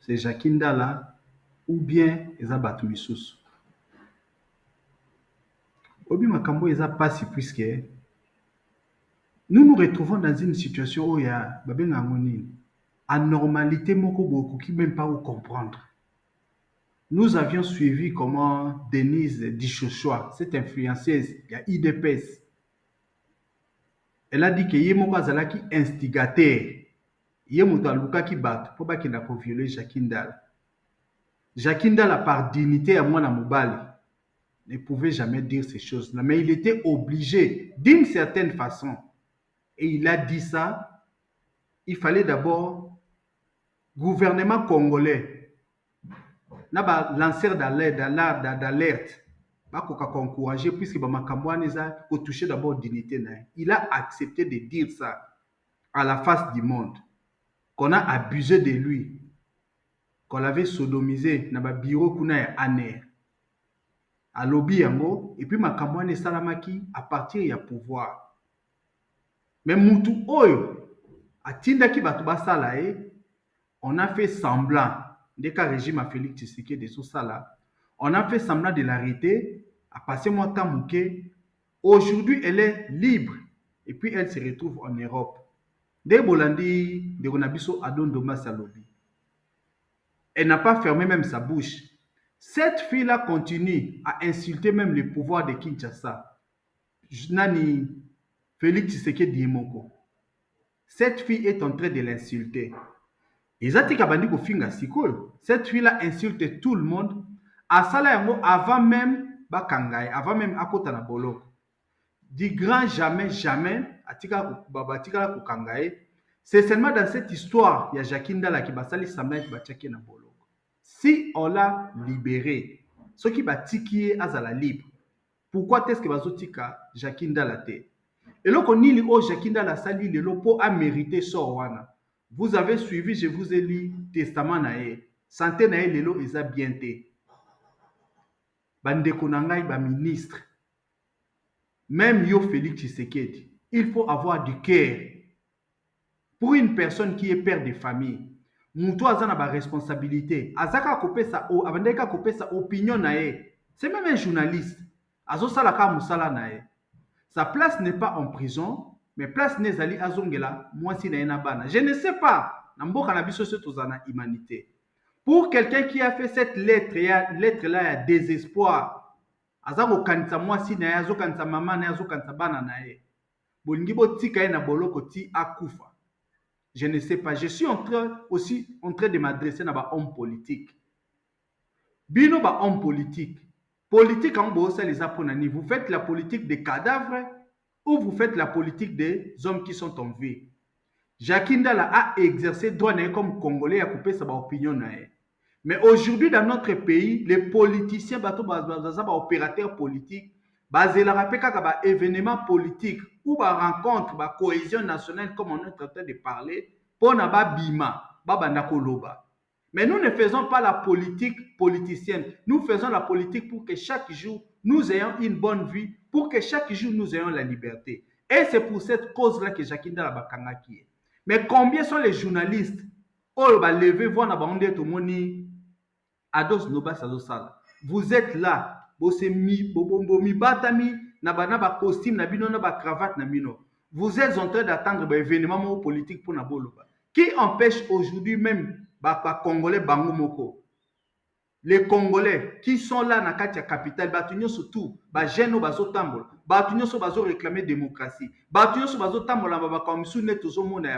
c'est Jacques Ndala ou bien eza bato misusu? Obi makambo eza pasi puisque nous nous retrouvons dans une situation où il y a babenga nini anormalité moko beaucoup qui même pas vous comprendre. Nous avions suivi comment Denise Dichochoa, cette influenceuse, il y a IDPS. Elle a dit que Yemoko Azalaki instigateur. Yemoto Aluka ki bat, pour pas qu'il n'a pas violé Jacques Ndala. Jacques Ndala, par dignité à moi, la Mobali, ne pouvait jamais dire ces choses-là. Mais il était obligé, d'une certaine façon. Et il a dit ça. Il fallait d'abord, gouvernement congolais, na ba lanceur d'alerte ba koka encourager puisque ba makambo eza ko toucher d'abord dignité na. Il a accepté de dire ça à la face du monde qu'on a abusé de lui, qu'on l'avait sodomisé na ba bureau kuna ya aner à lobby yango et puis makambo salamaki à partir ya pouvoir. Mais mutu oyo atindaki bato basala on a fait semblant. Dès qu'un régime a Félix Tshisekedi de ça, on a fait semblant de l'arrêter, a passé mon temps mouké. Aujourd'hui, elle est libre et puis elle se retrouve en Europe. Dès Bolandi, de Ronabiso Adon Doma Salobi. Elle n'a pas fermé même sa bouche. Cette fille-là continue à insulter même le pouvoir de Kinshasa. Nani Félix Tshisekedi Moko. Cette fille est en train de l'insulter. Cette fille-là insulte tout le monde. Avant même Bakangaï, avant même Akota na Boloko. Du grand jamais, jamais, c'est seulement dans cette histoire, il y a Jacques Ndala qui basali samna qui batchaki na Boloko. Si on l'a libéré, ce qui batiki azala libre, pourquoi est-ce que bazotika Jacques Ndala te? Et là qu'on y o Jacques Ndala sali le lopo a mérité sorwana. Vous avez suivi, je vous ai lu testament nae. Santé nae lelo eza bien te. Bandeko nangai ba ministre. Même yo Félix Tshisekedi, il faut avoir du cœur. Pour une personne qui est père de famille, muto azana ba responsabilité. Azaka kopesa o abandeka kopesa opinion nae. C'est même un journaliste. Azo sala ka musala nae. Sa place n'est pas en prison. Mais place Nezali Azongela, moi si na bana. Je ne sais pas. Namboka na biso tozana humanité. Pour quelqu'un qui a fait cette lettre là, il y a désespoir. Azako kanisa moi si na azo kanisa maman na azo kanisa bana na e. Bolingi botika na boloko ti akufa. Je ne sais pas. Je suis aussi en train de m'adresser à ba homme politique. Bino ba homme politique. Politique en bossa les aponani. Vous faites la politique des cadavres. Ou vous faites la politique des hommes qui sont en vie. Jacques Ndala a exercé droit comme Congolais à couper sa opinion. Mais aujourd'hui, dans notre pays, les politiciens, opérateurs politiques, basés sur événements politiques ou rencontres, cohésion nationale, comme on est en train de parler, pour bima, koloba. Mais nous ne faisons pas la politique politicienne. Nous faisons la politique pour que chaque jour, nous ayons une bonne vie, pour que chaque jour, nous ayons la liberté. Et c'est pour cette cause-là que Jacques Ndala bakanga qui est. Mais combien sont les journalistes? Oh, bah, levez, voir, Ados Noba Sadosala. Vous êtes là, vous êtes en train d'attendre l'événement politique pour Naboloba. Qui empêche aujourd'hui même les Congolais Bango Moko? Les Congolais qui sont là dans la capitale, Batunyo surtout, Bajeno Bazo Tambol, Batunyo so Bazo réclamer démocratie, Batunyo so Bazo Tambol, comme sous net tout le monde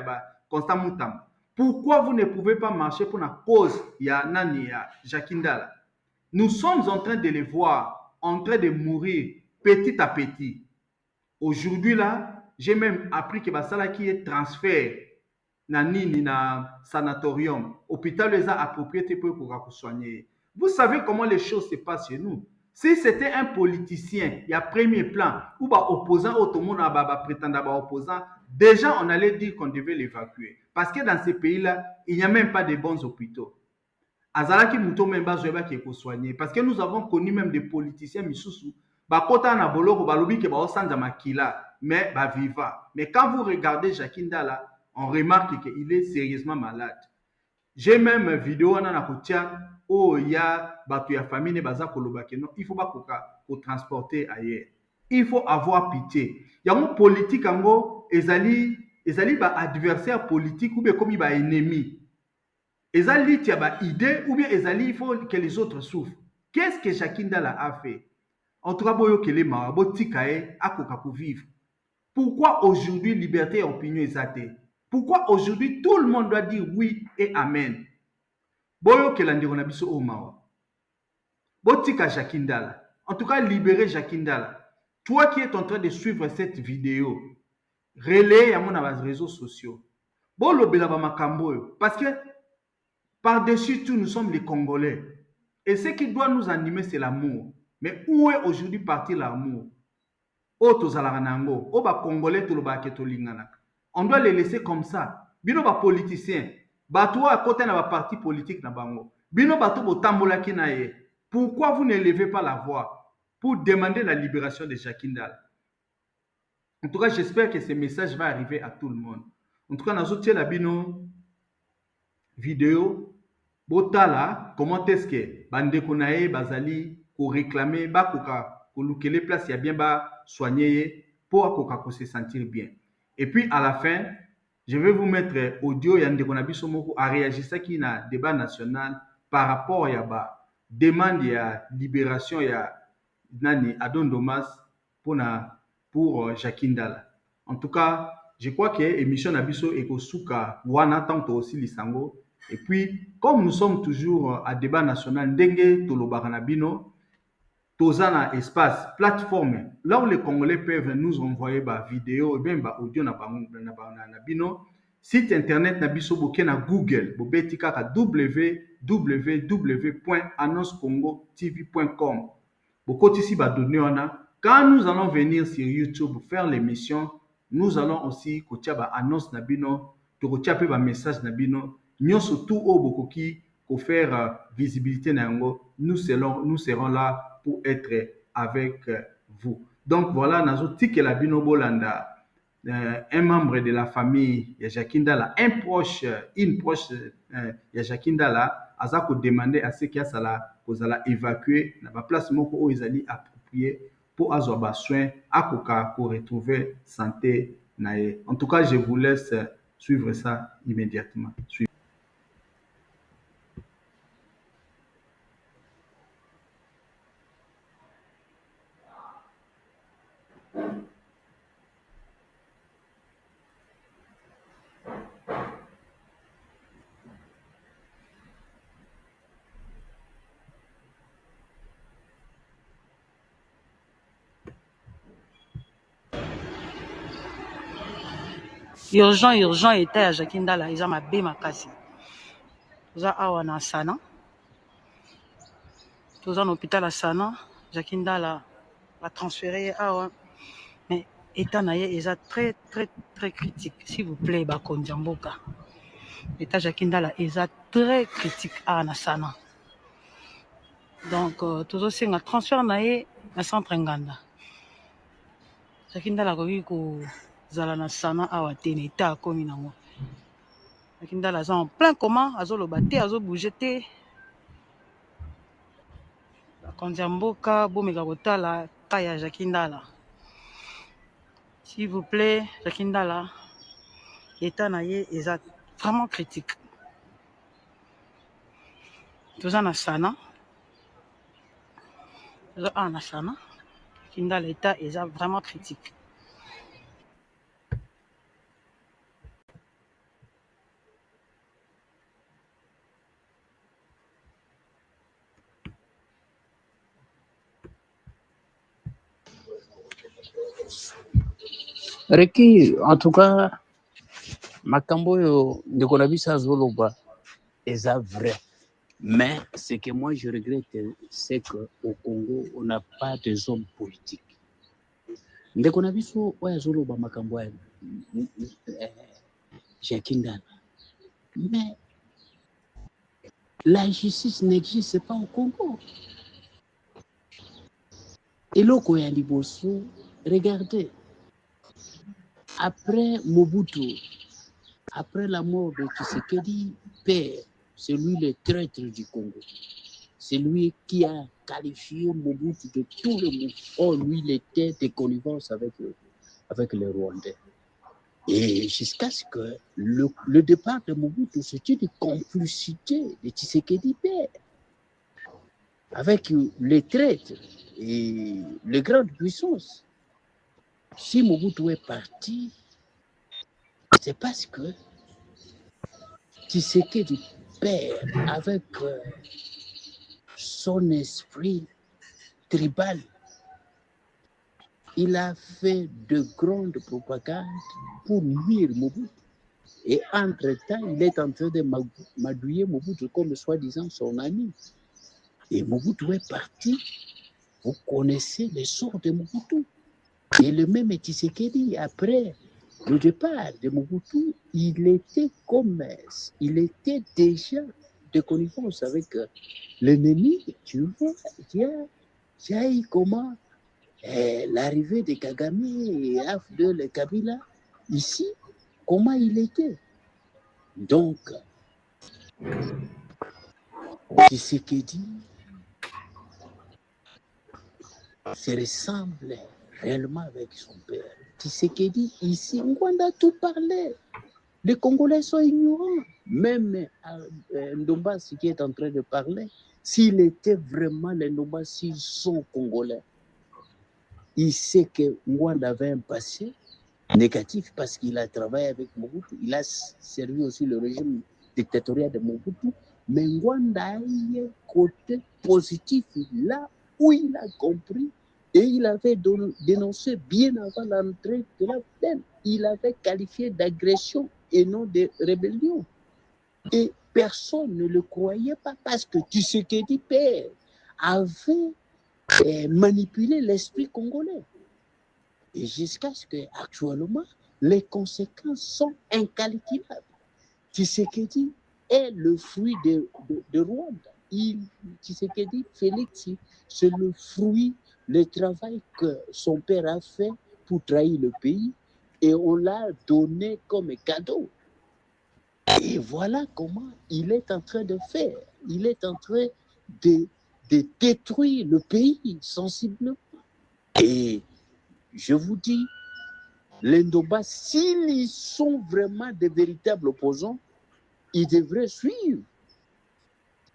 constant moutam. Pourquoi vous ne pouvez pas marcher pour la cause ya Nani ya Jacques Ndala? Nous sommes en train de les voir en train de mourir petit à petit. Aujourd'hui là, j'ai même appris que Basala qui est transfert Nani na sanatorium, hôpital les a approprié pour soigner. Vous savez comment les choses se passent chez nous. Si c'était un politicien, il y a premier plan, ou bah opposant, ou tout le monde prétendant opposant, déjà on allait dire qu'on devait l'évacuer. Parce que dans ces pays-là, il n'y a même pas de bons hôpitaux. Azalaki muto même bazoeba qui est soigné. Parce que nous avons connu même des politiciens misusu. Bah kota na boloko balobi ke ba osanda makila, mais bah viva. Mais quand vous regardez Jacques Ndala, on remarque qu'il est sérieusement malade. J'ai même une vidéo na kotia oh ya batu ya famille ne baza koloba ke non, il faut pas ko transporter ailleurs. Il faut avoir pitié. Yango politique ango ezali ba adversaire politique ou bien comme ba ennemi. Ezali tia ba idée ou bien ezali il faut que les autres souffrent. Qu'est-ce que Jacques Ndala a fait? En tout cas boyo kele ma botika e akoka ko vivre. Pourquoi aujourd'hui liberté et opinion ezate? Pourquoi aujourd'hui tout le monde doit dire oui et amen? Boyo kelandiro na biso o mawa. Botika Jacques Ndala. En tout cas, libérer Jacques Ndala. Toi qui es en train de suivre cette vidéo, relaie à mon réseaux sociaux. Bon lobela ba makambo parce que par-dessus tout nous sommes les Congolais. Et ce qui doit nous animer c'est l'amour. Mais où est aujourd'hui parti l'amour? O tozala nango, o ba Congolais to loba ke to lingana. On doit les laisser comme ça. Bino ba politiciens, ba toi à côté na ba parti politique na bango. Bino ba to botambola ki na ye. Pourquoi vous ne levez pas la voix pour demander la libération de Jacques Ndala? En tout cas, j'espère que ce message va arriver à tout le monde. En tout cas, dans la bino vidéo, botala, comment est-ce que bande konae bazali ko réclamer ba koka ko lukele place ya bien ba soigner pour koka ko se sentir bien. Et puis à la fin, je vais vous mettre audio yande konabiso moko a réagi ça qui na débat national par rapport ya ba demande ya libération ya nani Adon Domas pour Jacques Ndala. En tout cas, je crois que l'émission Nabiso et Kosuka wana tanto aussi lisango. Et puis, comme nous sommes toujours à débat national, ndenge tolobaranabino, tozana espace, plateforme, là où les Congolais peuvent nous envoyer des vidéos et bien audio na bino, site internet Nabiso boké na Google, bobetika ka www.annoncecongotv.com. Bokotisi ba donné wana. Quand nous allons venir sur YouTube faire l'émission, nous allons aussi kotia ba annonce na bino, to kotia pe ba message na bino, nyonso tout o bokoki ko faire visibilité na yango, nous serons là pour être avec vous. Donc voilà, nazo tike la bino bolanda. Un membre de la famille ya Jacques Ndala, une proche ya Jacques Ndala, aza ko demander à ce qu'il y a sala kozala évacuer na ba place moko o ezali approprié pour azwa ba soin akoka ko retrouver santé na ye. En tout cas, je vous laisse suivre ça immédiatement. Urgent état ya Jacques Ndala eza mabe makasi. Toza awa na Sana. Toza na hôpital à Sana. Jacques Ndala va transférer awa. Mais état na ye eza très critique. S'il vous plaît, bakonzi mboka. État Jacques Ndala eza très critique awa na Sana. Donc tozo senga transfert na ye na centre Nganda. Jacques Ndala koki ko zala na Sana awa te na état akomi nango. Jacques Ndala aza en plein coma, azoloba te, azobouge te. Bakonzi mboka bomeka kotala ka ya Jacques Ndala. S'il vous plaît, Jacques Ndala, état na ye eza vraiment critique. Toza na Sana. Toza awa na Sana. Jacques Ndala état eza vraiment critique. Reki, en tout cas, makambo yo ndeko na biso azoloba eza vrai. Mais ce que moi je regrette, c'est qu'au Congo, on n'a pas de hommes politiques. Ndeko na biso oyo azoloba makambo ya Jakindana. Mais la justice n'existe pas au Congo. Et loko ya liboso, regardez, après Mobutu, après la mort de Tshisekedi, père, c'est lui le traître du Congo. C'est lui qui a qualifié Mobutu de tout le monde. Oh, lui, il était de connivence avec les Rwandais. Et jusqu'à ce que le départ de Mobutu, c'était une complicité de Tshisekedi père avec les traîtres et les grandes puissances. Si Mobutu est parti, c'est parce que Tshisekedi père, avec son esprit tribal, il a fait de grandes propagandes pour nuire Mobutu. Et entre-temps, il est en train de madouiller Mobutu comme soi-disant son ami. Et Mobutu est parti. Vous connaissez le sort de Mobutu. Et le même Tshisekedi, après le départ de Mobutu, il était déjà de connivence avec l'ennemi. Tu vois, il y a eu comment l'arrivée de Kagame et Abdel Kabila ici, comment il était. Donc, Tshisekedi se ressemble réellement avec son père. Tshisekedi, ici, Ngwanda tout parlait. Les Congolais sont ignorants. Même Ndombasi qui est en train de parler, s'il était vraiment les Ndombasi sont Congolais, il sait que Ngwanda avait un passé négatif parce qu'il a travaillé avec Mobutu. Il a servi aussi le régime dictatorial de Mobutu. Mais Ngwanda a eu un côté positif là où il a compris et il avait dénoncé bien avant l'entrée de la plaine. Il avait qualifié d'agression et non de rébellion. Et personne ne le croyait pas parce que Tshisekedi père avait manipulé l'esprit congolais. Et jusqu'à ce qu'actuellement, les conséquences sont incalculables. Tshisekedi est le fruit de Rwanda. Tshisekedi, Félix, c'est le fruit, le travail que son père a fait pour trahir le pays et on l'a donné comme cadeau. Et voilà comment il est en train de faire. Il est en train de détruire le pays sensiblement. Et je vous dis, les Ndombas, s'ils sont vraiment des véritables opposants, ils devraient suivre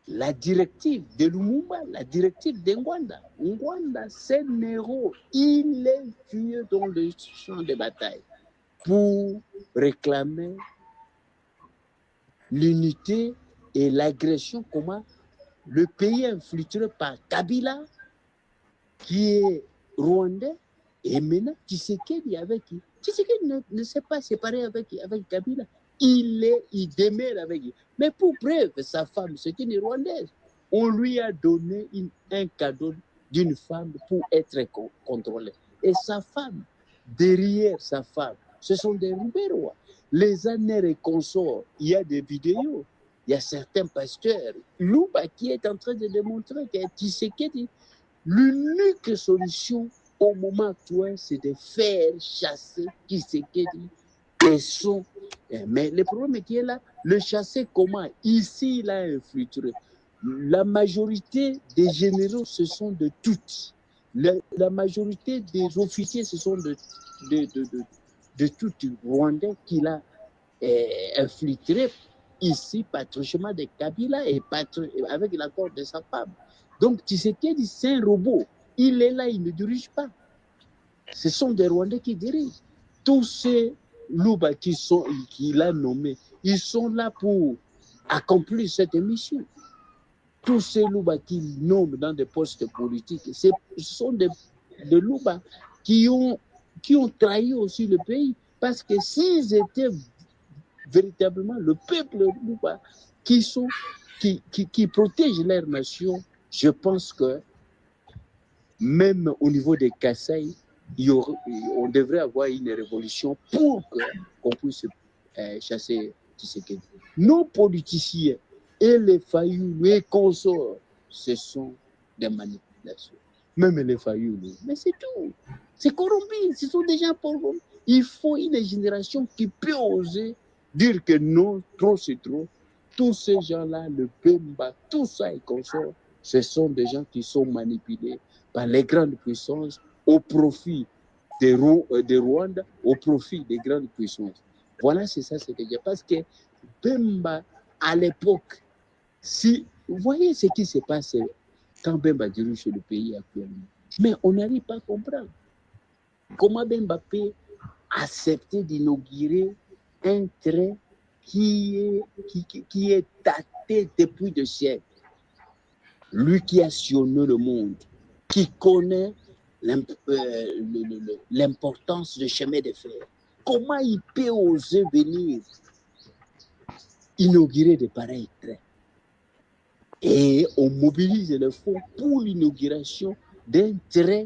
la directive de Lumumba, la directive de Ngwanda. Ngwanda, c'est Nero, il est tué dans le champ de bataille pour réclamer l'unité et l'agression, comment le pays est infiltré par Kabila, qui est rwandais, et maintenant Tshisekedi avec qui Tshisekedi ne s'est pas séparé avec Kabila. Il demeure avec lui. Mais pour preuve, sa femme, c'est une Rwandaise. On lui a donné un cadeau d'une femme pour être contrôlée. Et sa femme, derrière sa femme, ce sont des Ruberois. Les années et consorts, il y a des vidéos. Il y a certains pasteurs. Louba qui est en train de démontrer que Tshisekedi, l'unique solution au moment actuel, c'est de faire chasser Tshisekedi et son. Mais le problème qui est là, le chasser comment? Ici, il a infiltré. La majorité des généraux, ce sont de toutes. La majorité des officiers, ce sont de toutes Rwandais qu'il a infiltré ici, patriotement de Kabila et avec l'accord de sa femme. Donc, Tshisekedi, c'est un robot. Il est là, il ne dirige pas. Ce sont des Rwandais qui dirigent. Tous ces Louba qu'il a nommés, ils sont là pour accomplir cette mission. Tous ces Louba qu'il nomme dans des postes politiques, ce sont des Louba qui ont trahi aussi le pays. Parce que s'ils étaient véritablement le peuple Louba qui sont qui protègent leur nation, je pense que même au niveau des Kassai, on devrait avoir une révolution pour qu'on puisse chasser Tshisekedi. Nos politiciens et les Fayou et consorts, ce sont des manipulations. Même les Fayou, mais c'est tout. C'est corrompu, ce sont des gens corrompus. Il faut une génération qui peut oser dire que non, trop c'est trop. Tous ces gens-là, le Bemba, tout ça et consorts, ce sont des gens qui sont manipulés par les grandes puissances au profit des Rwanda, au profit des grandes puissances. Voilà, c'est ça ce que je dis. Parce que Bemba, à l'époque, si vous voyez ce qui se passe quand Bemba dirige le pays actuellement, mais on n'arrive pas à comprendre comment Bemba peut accepter d'inaugurer un train qui est daté depuis des siècles. Lui qui a sillonné le monde, qui connaît l'importance du chemin de fer. Comment il peut oser venir inaugurer de pareils trains? Et on mobilise les fonds pour l'inauguration d'un train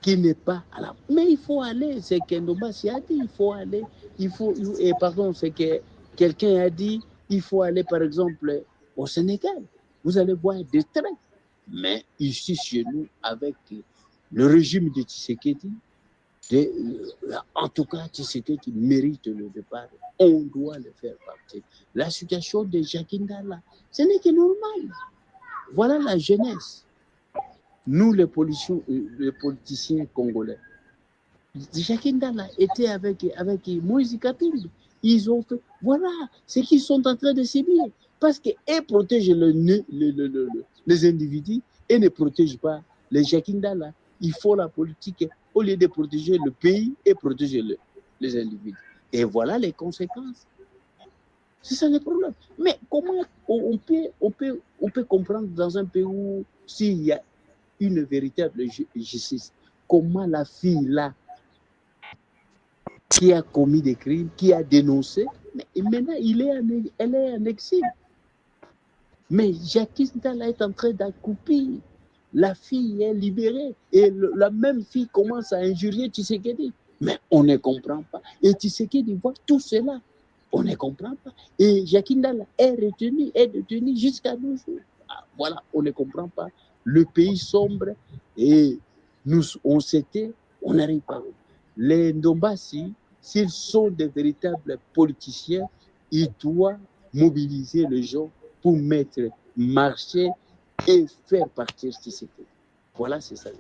qui n'est pas à la... Mais il faut aller, c'est qu'Endobassi a dit, il faut aller, et pardon, c'est que quelqu'un a dit, il faut aller par exemple au Sénégal. Vous allez voir des trains. Mais ici chez nous, avec le régime de Tshisekedi, en tout cas, Tshisekedi mérite le départ. On doit le faire partir. La situation de Jakinda là, ce n'est que normal. Voilà la jeunesse. Nous, les politiciens congolais, Jakinda là était avec Moïse Katumbi. Ils ont fait, voilà ce qu'ils sont en train de subir. Parce qu'ils protègent les individus et ne protègent pas les Jakinda là. Il faut la politique au lieu de protéger le pays et protéger les individus. Et voilà les conséquences. C'est ça le problème. Mais comment on peut comprendre dans un pays où s'il y a une véritable justice, comment la fille là qui a commis des crimes, qui a dénoncé, mais maintenant elle est en exil. Mais Jacques Ndala est en train d'accroupir. La fille est libérée et la même fille commence à injurier Tshisekedi. Mais on ne comprend pas. Et Tshisekedi voit tout cela. On ne comprend pas. Et Jacques Ndala est détenu jusqu'à nos jours. Ah, voilà, on ne comprend pas. Le pays sombre et nous, on n'arrive pas. Les Ndombassi, s'ils sont des véritables politiciens, ils doivent mobiliser les gens pour marcher et faire partir Tshisekedi. Voilà, c'est ça.